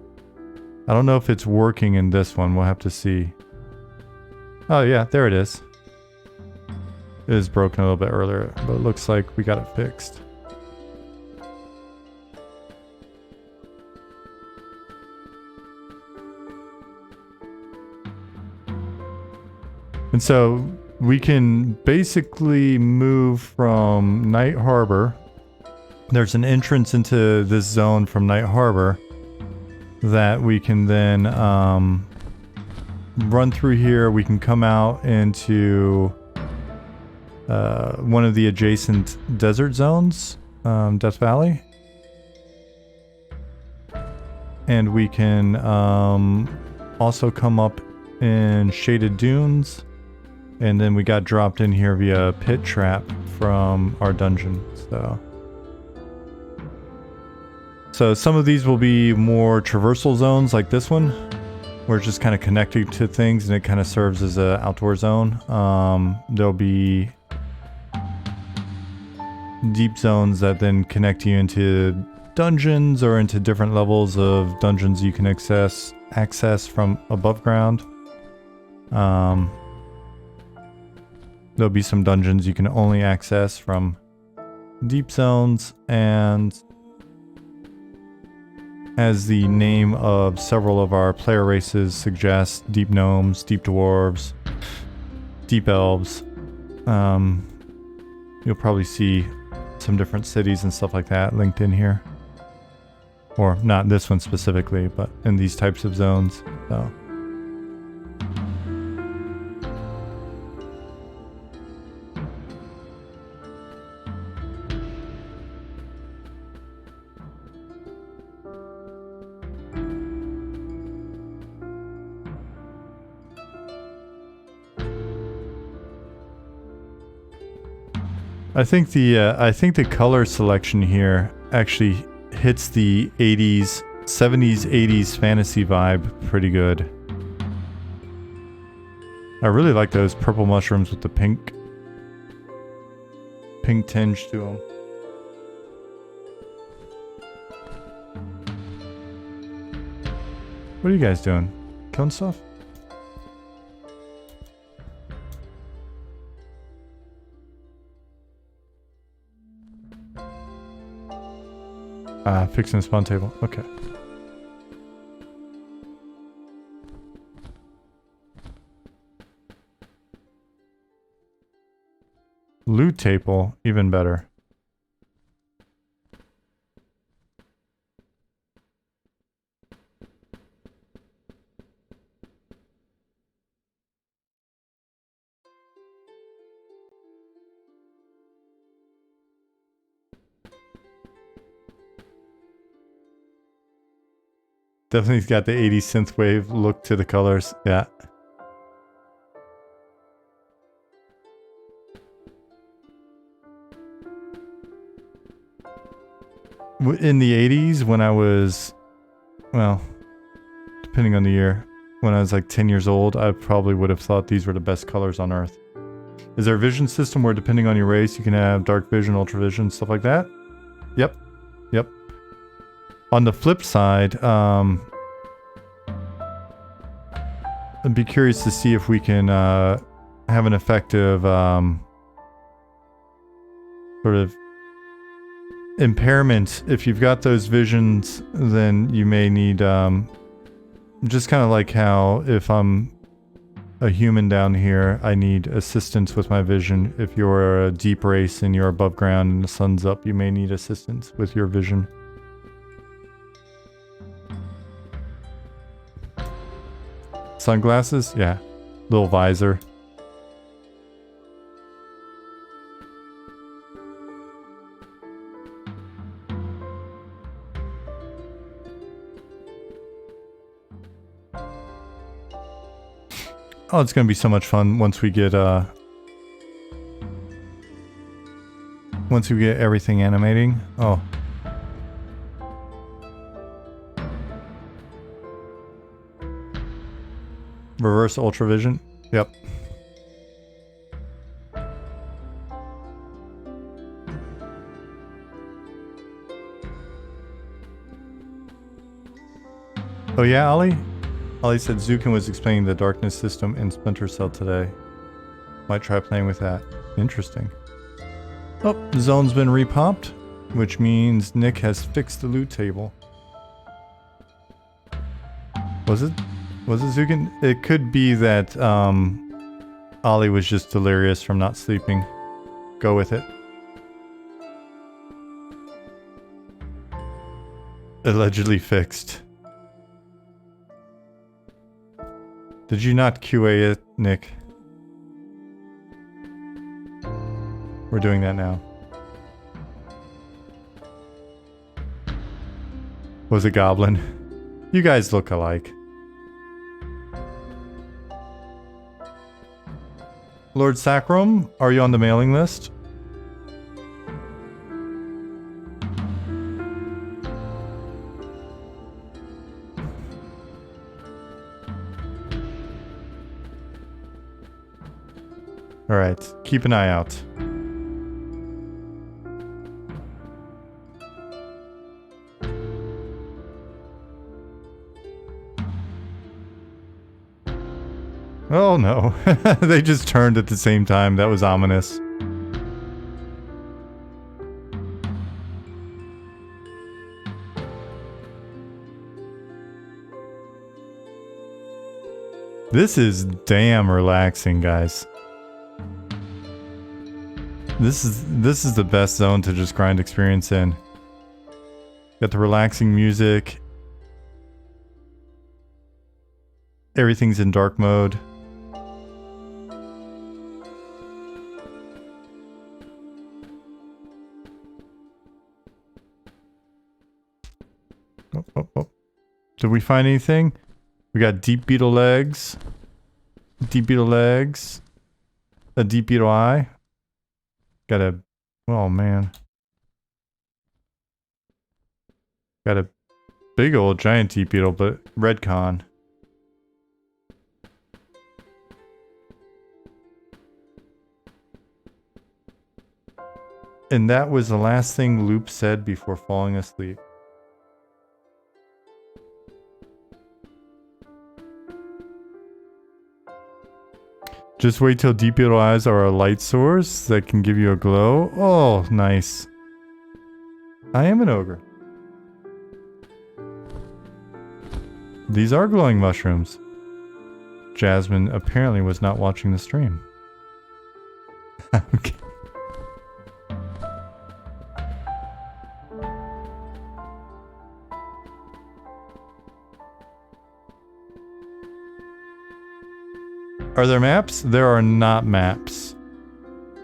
don't know if it's working in this one. We'll have to see. Oh yeah, there it is. It is broken a little bit earlier, but it looks like we got it fixed. And so we can basically move from Night Harbor. There's an entrance into this zone from Night Harbor that we can then run through here. We can come out into one of the adjacent desert zones, Death Valley. And we can also come up in Shaded Dunes. And then we got dropped in here via pit trap from our dungeon. So some of these will be more traversal zones like this one, where it's just kind of connected to things and it kind of serves as an outdoor zone. There'll be deep zones that then connect you into dungeons or into different levels of dungeons you can access from above ground. There'll be some dungeons you can only access from deep zones, and as the name of several of our player races suggests, deep gnomes, deep dwarves, deep elves. You'll probably see some different cities and stuff like that linked in here. Or not this one specifically, but in these types of zones. So. I think the color selection here actually hits the 80s, 70s, 80s fantasy vibe pretty good. I really like those purple mushrooms with the pink tinge to them. What are you guys doing? Killing stuff? Fixing the spawn table. Okay. Loot table, even better. Definitely got the 80s synthwave look to the colors. Yeah. In the 80s, when I was, well, depending on the year, when I was like 10 years old, I probably would have thought these were the best colors on Earth. Is there a vision system where depending on your race, you can have dark vision, ultra vision, stuff like that? Yep. Yep. On the flip side, I'd be curious to see if we can have an effective sort of impairment. If you've got those visions, then you may need just kind of like how if I'm a human down here, I need assistance with my vision. If you're a deep race and you're above ground and the sun's up, you may need assistance with your vision. Sunglasses? Yeah. Little visor. Oh, it's gonna be so much fun once we get everything animating. Oh. Reverse ultravision. Yep. Oh yeah, Ollie? Ollie said Zukin was explaining the darkness system in Splinter Cell today. Might try playing with that. Interesting. Oh, the zone's been repopped, which means Nick has fixed the loot table. Was it Zukin? It could be that Ollie was just delirious from not sleeping. Go with it. Allegedly fixed. Did you not QA it, Nick? We're doing that now. Was a goblin. You guys look alike. Lord Sacrum, are you on the mailing list? Alright, keep an eye out. Oh no, they just turned at the same time. That was ominous. This is damn relaxing, guys. This is the best zone to just grind experience in. Got the relaxing music. Everything's in dark mode. Oh. Did we find anything? We got deep beetle legs. Deep beetle legs. A deep beetle eye. Got a Oh man. Got a big old giant tea beetle, but red con. And that was the last thing Loop said before falling asleep. Just wait till deep beetle eyes are a light source that can give you a glow. Oh, nice. I am an ogre. These are glowing mushrooms. Jasmine apparently was not watching the stream. Okay. Are there maps? There are not maps.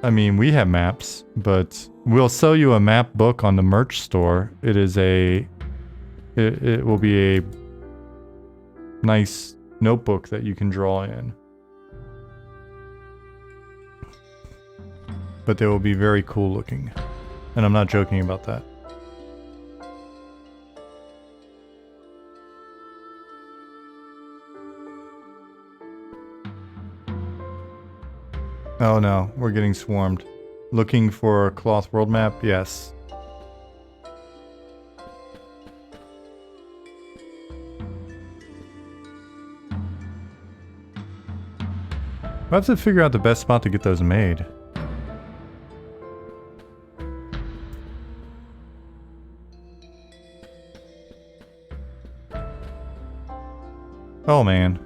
I mean, we have maps, but we'll sell you a map book on the merch store. It is a... It will be a nice notebook that you can draw in. But they will be very cool looking. And I'm not joking about that. Oh no, we're getting swarmed. Looking for a cloth world map? Yes. We'll have to figure out the best spot to get those made. Oh man.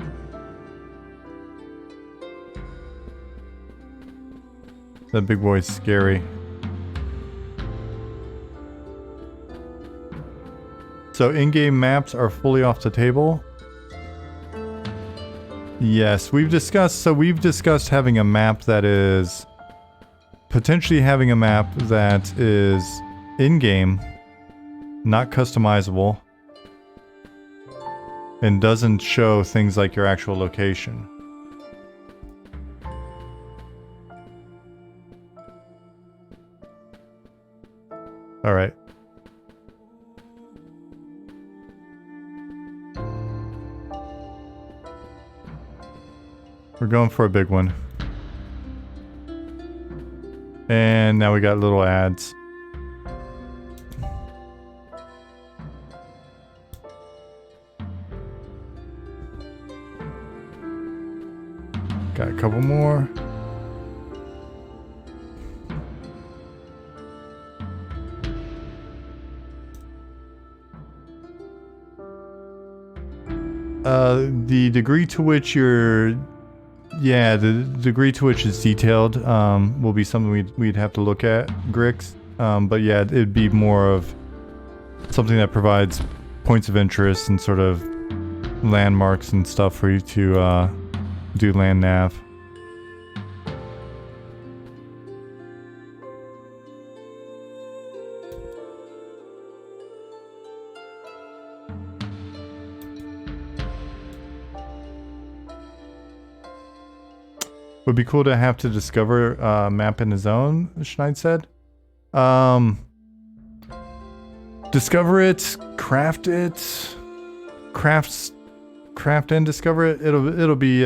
That big boy's scary. So in-game maps are fully off the table? Yes, we've discussed having a map that is... potentially having a map that is in-game, not customizable, and doesn't show things like your actual location. All right. We're going for a big one. And now we got little ads. Got a couple more. The degree to which you're... Yeah, the degree to which it's detailed will be something we'd have to look at, Grix. But yeah, it'd be more of something that provides points of interest and sort of landmarks and stuff for you to do land nav. Would be cool to have to discover a map in his own, Schneid said. Discover it, craft it, craft and discover it. It'll be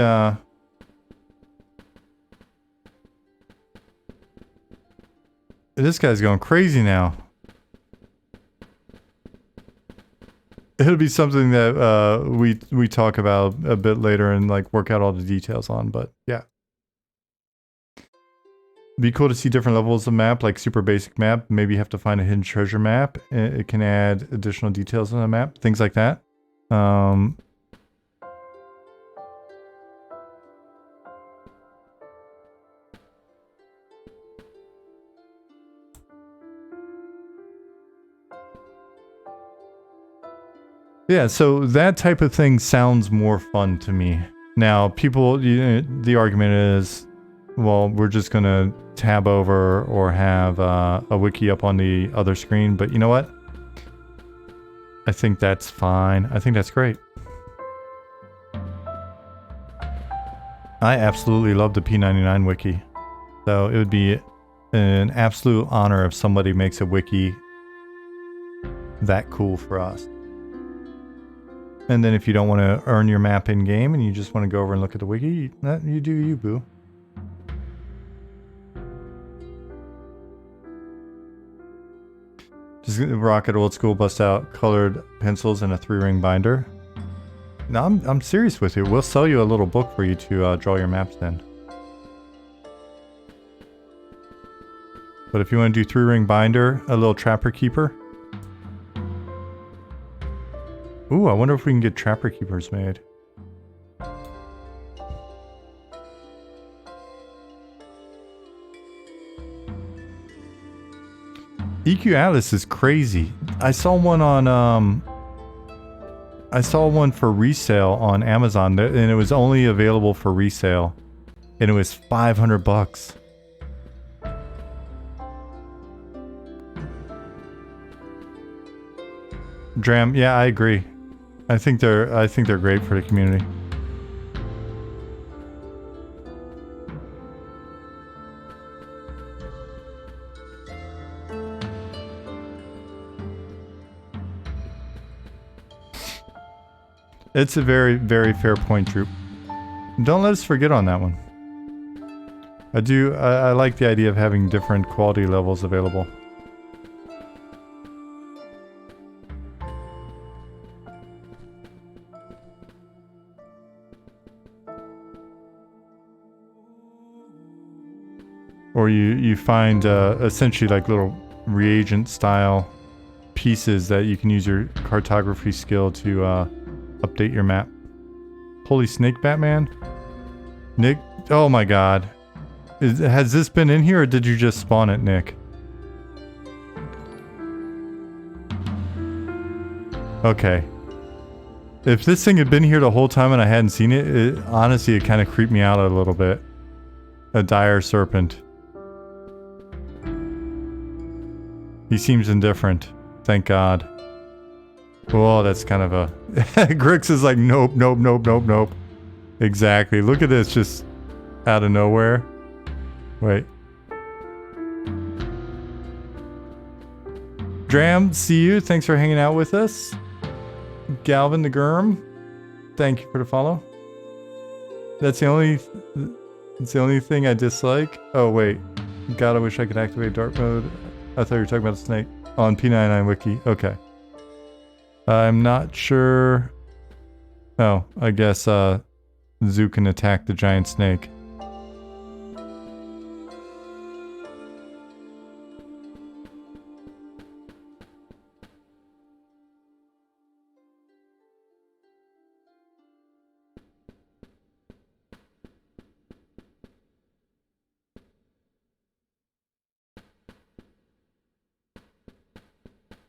this guy's going crazy now. It'll be something that we talk about a bit later and like work out all the details on, but yeah. Be cool to see different levels of map, like super basic map. Maybe you have to find a hidden treasure map. It can add additional details on the map, things like that. Yeah, so that type of thing sounds more fun to me. Now, people, the argument is, well, we're just gonna tab over or have a wiki up on the other screen, but you know what? I think that's fine. I think that's great. I absolutely love the P99 wiki. So it would be an absolute honor if somebody makes a wiki that cool for us. And then if you don't want to earn your map in game and you just want to go over and look at the wiki, you do you, boo. Just rock it old school, bust out colored pencils and a 3-ring binder. No, I'm serious with you. We'll sell you a little book for you to draw your maps in. But if you want to do 3-ring binder, a little trapper keeper. Ooh, I wonder if we can get trapper keepers made. EQ Atlas is crazy. I saw one on for resale on Amazon, and it was only available for resale, and it was $500. Dram, yeah, I agree. I think they're great for the community. It's a very, very fair point, Troop. Don't let us forget on that one. I like the idea of having different quality levels available. Or you find essentially like little reagent style pieces that you can use your cartography skill to update your map. Holy snake, Batman. Nick, oh my god. Has this been in here or did you just spawn it, Nick? Okay. If this thing had been here the whole time and I hadn't seen it, honestly, it kind of creeped me out a little bit. A dire serpent. He seems indifferent. Thank God. Oh, that's kind of a... Grix is like, nope, nope, nope, nope, nope. Exactly. Look at this, just out of nowhere. Wait. Dram, see you. Thanks for hanging out with us. Galvin the Germ, thank you for the follow. That's the only thing I dislike. Oh, wait. God, I wish I could activate dark mode. I thought you were talking about the snake. On P99 Wiki. Okay. I'm not sure. Oh, I guess Zoo can attack the giant snake.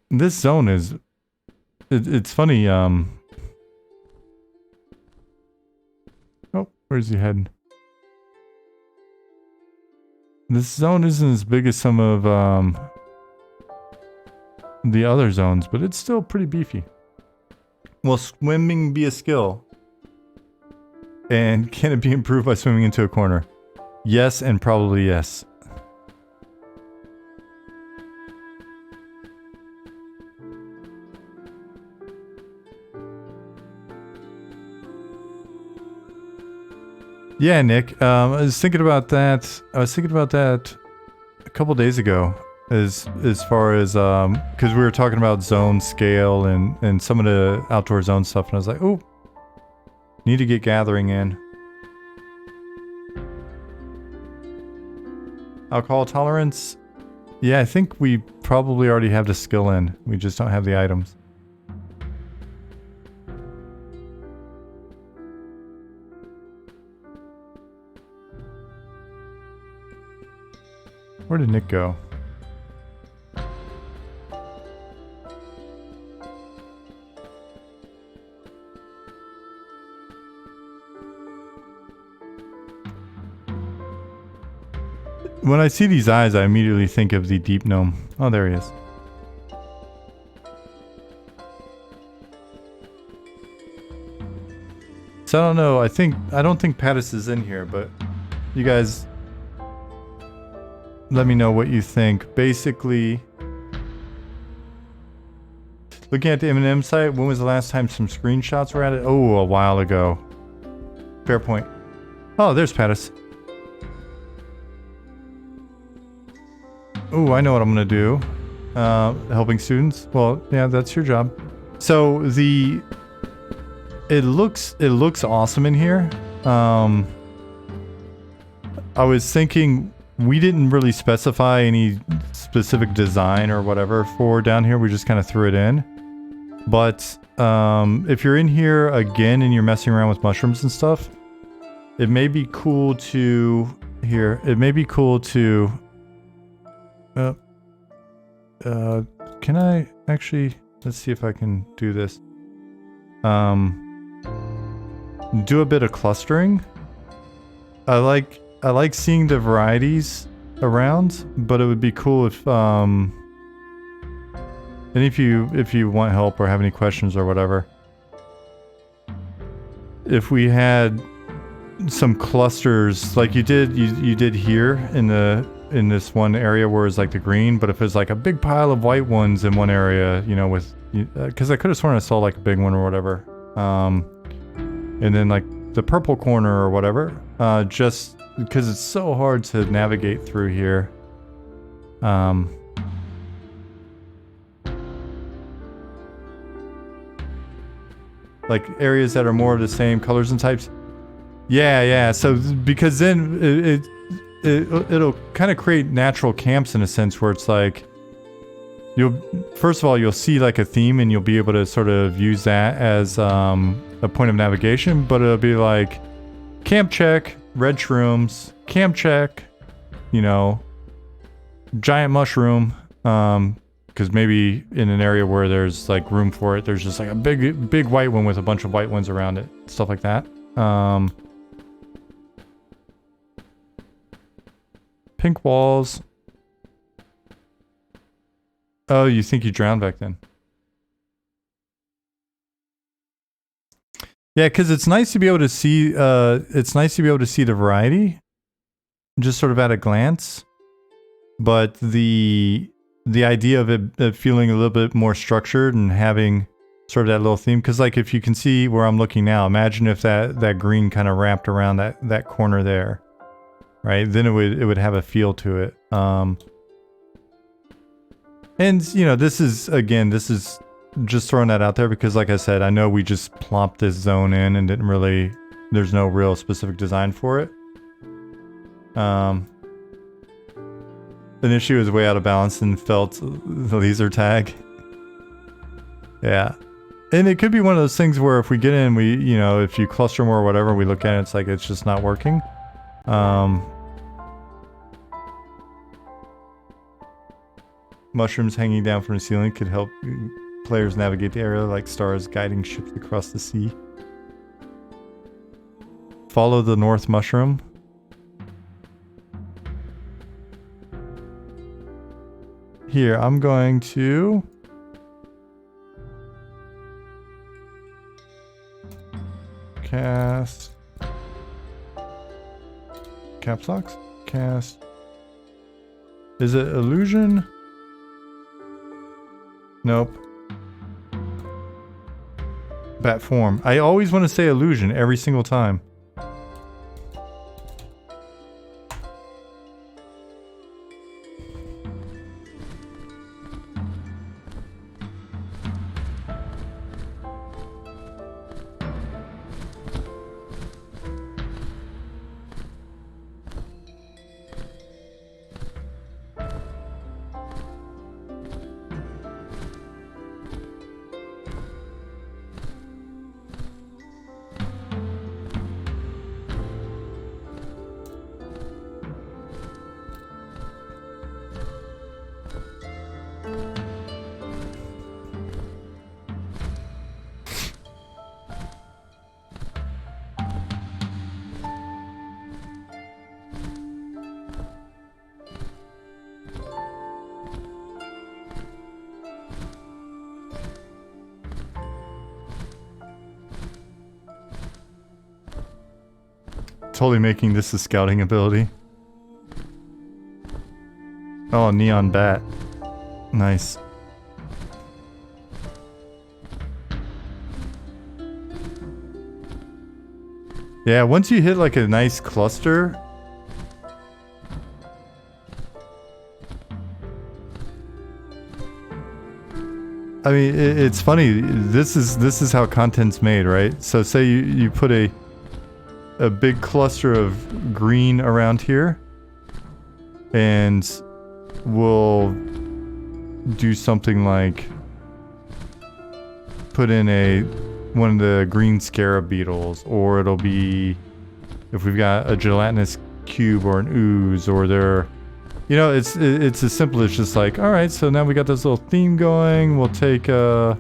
This zone is... It's funny, Oh, where's he heading? This zone isn't as big as some of, the other zones, but it's still pretty beefy. Will swimming be a skill? And can it be improved by swimming into a corner? Yes, and probably yes. Yeah, Nick. I was thinking about that. A couple days ago, as far as because we were talking about zone scale and some of the outdoor zone stuff, and I was like, oh, need to get gathering in. Alcohol tolerance. Yeah, I think we probably already have the skill in. We just don't have the items. Where did Nick go? When I see these eyes, I immediately think of the deep gnome. Oh, there he is. So I don't know. I don't think Pattis is in here, but you guys... let me know what you think. Basically, looking at the M&M site, when was the last time some screenshots were added? Oh, a while ago. Fair point. Oh, there's Pattis. Oh, I know what I'm gonna do. Helping students. Well, yeah, that's your job. So it looks awesome in here. I was thinking we didn't really specify any specific design or whatever for down here. We just kind of threw it in. But if you're in here again and you're messing around with mushrooms and stuff, it may be cool to can I actually, let's see if I can do this. Do a bit of clustering. I like seeing the varieties around, but it would be cool if and if you want help or have any questions or whatever, if we had some clusters like you did here in this one area where it's like the green, but if it's like a big pile of white ones in one area, you know, with because I could have sworn I saw like a big one or whatever, and then like the purple corner or whatever, just because it's so hard to navigate through here. Like areas that are more of the same colors and types. Yeah. So because then it'll kind of create natural camps in a sense where it's like first of all you'll see like a theme and you'll be able to sort of use that as a point of navigation, but it'll be like camp check, red shrooms, camp check, you know, giant mushroom, because maybe in an area where there's like room for it, there's just like a big white one with a bunch of white ones around it, stuff like that. Pink walls. Oh, you think you drowned back then? Yeah, because it's nice to be able to see. It's nice to be able to see the variety, just sort of at a glance. But the idea of it feeling a little bit more structured and having sort of that little theme, because like if you can see where I'm looking now, imagine if that green kind of wrapped around that corner there, right? Then it would have a feel to it. And you know, this is just throwing that out there because like I said, I know we just plopped this zone in and didn't really, there's no real specific design for it. An issue is way out of balance and felt the laser tag. Yeah. And it could be one of those things where if we get in, you know, if you cluster more or whatever, we look at it, it's like, it's just not working. Mushrooms hanging down from the ceiling could help players navigate the area like stars guiding ships across the sea. Follow the north mushroom. Here, I'm going to cast caps locks. Cast. Is it illusion? Nope. Bat form. I always want to say illusion every single time. Totally making this a scouting ability. Oh, neon bat. Nice. Yeah, once you hit like a nice cluster. I mean, it's funny. This is how content's made, right? So say you put a big cluster of green around here, and we'll do something like put in one of the green scarab beetles, or it'll be if we've got a gelatinous cube or an ooze, or they're, you know, it's as simple as just like, all right, so now we got this little theme going. We'll take a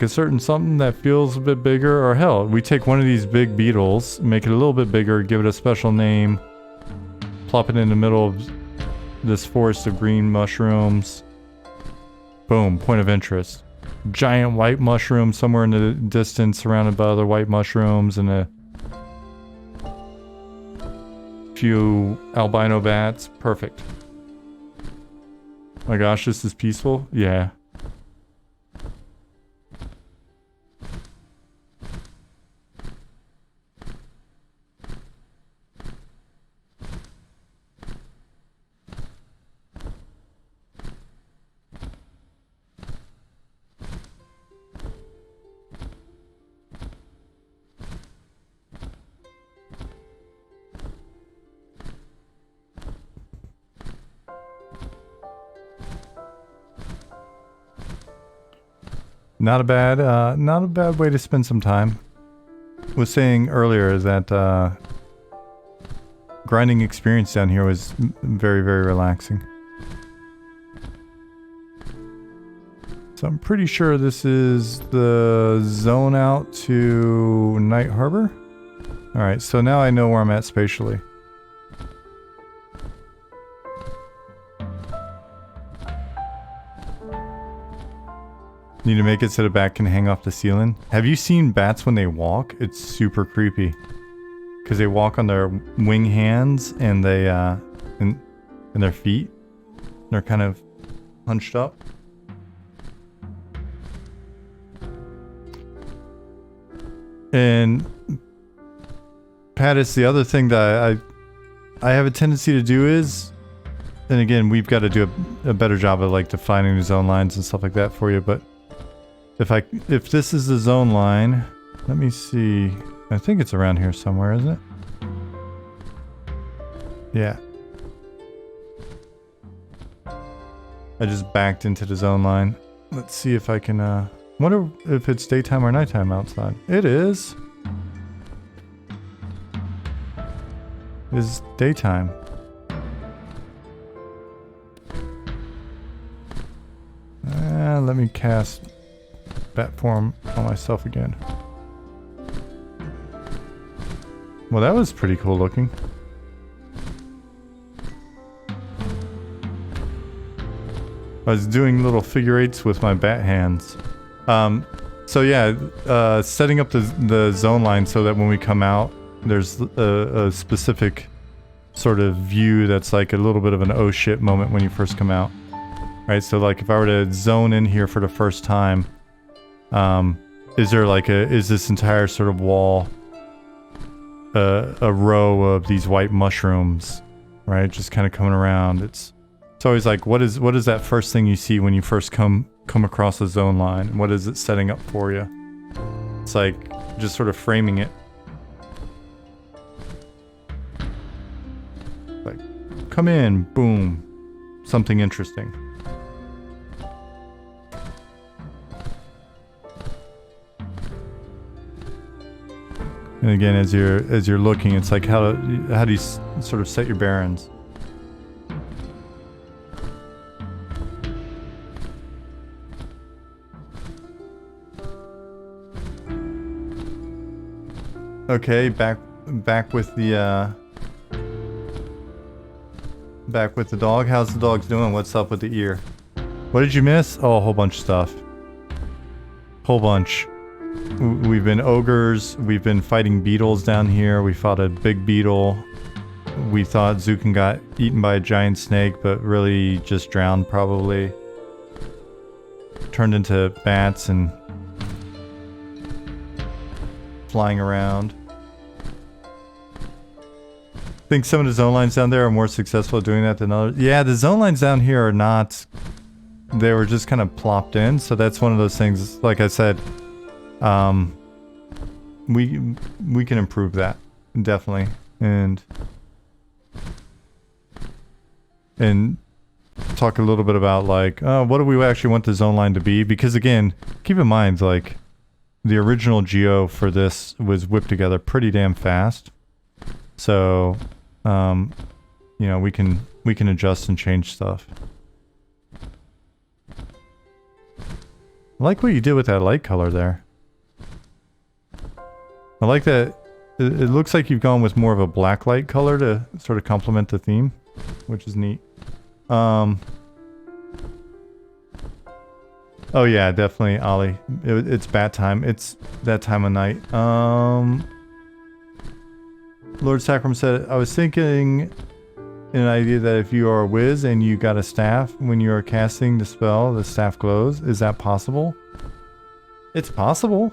certain something that feels a bit bigger, or hell, we take one of these big beetles, make it a little bit bigger, give it a special name, plop it in the middle of this forest of green mushrooms. Boom, point of interest. Giant white mushroom somewhere in the distance surrounded by other white mushrooms, and a few albino bats. Perfect. My gosh, this is peaceful. Yeah. Not a bad way to spend some time. Was saying earlier that grinding experience down here was very, very relaxing. So I'm pretty sure this is the zone out to Night Harbor. All right, so now I know where I'm at spatially. Need to make it so the bat can hang off the ceiling. Have you seen bats when they walk? It's super creepy. Because they walk on their wing hands and they, and their feet. They're kind of hunched up. And Pattis, the other thing that I have a tendency to do is, and again, we've got to do a better job of like defining the zone lines and stuff like that for you, but if this is the zone line, let me see. I think it's around here somewhere, isn't it? Yeah. I just backed into the zone line. Let's see if I can, wonder if it's daytime or nighttime outside. It is. It is daytime. Let me cast bat form on myself again. Well, that was pretty cool looking. I was doing little figure eights with my bat hands. So yeah, setting up the zone line so that when we come out, there's a specific sort of view that's like a little bit of an oh shit moment when you first come out. Right, so like if I were to zone in here for the first time, is this entire sort of wall a row of these white mushrooms, right? Just kind of coming around. It's always like, what is that first thing you see when you first come across the zone line? What is it setting up for you? It's like just sort of framing it. Like, come in, boom, something interesting. And again, as you're looking, it's like how do you sort of set your bearings? Okay, back with the dog. How's the dog doing? What's up with the ear? What did you miss? Oh, a whole bunch of stuff. Whole bunch. We've been ogres, we've been fighting beetles down here, we fought a big beetle, we thought Zukin got eaten by a giant snake, but really just drowned probably. Turned into bats and flying around. I think some of the zone lines down there are more successful at doing that than others. Yeah, the zone lines down here are not... They were just kind of plopped in, so that's one of those things, like I said, we can improve that, definitely. And talk a little bit about, like, what do we actually want the zone line to be? Because again, keep in mind, like, the original geo for this was whipped together pretty damn fast. So, you know, we can adjust and change stuff. I like what you did with that light color there. I like that it looks like you've gone with more of a black light color to sort of complement the theme, which is neat. Oh yeah, definitely, Ollie. It's bat time. It's that time of night. Lord Sacrum said, I was thinking an idea that if you are a whiz and you got a staff, when you are casting the spell, the staff glows. Is that possible? It's possible.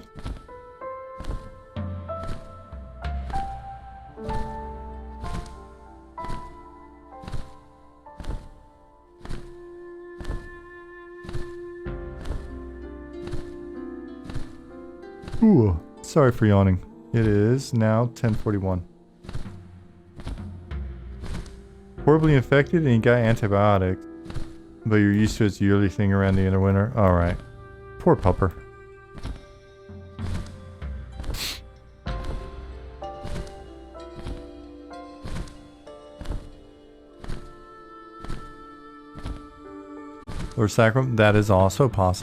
Ooh, sorry for yawning. It is now 10:41. Horribly infected and you got antibiotics. But you're used to its yearly thing around the end of winter. Alright. Poor pupper. Lord Sacrum, that is also possible.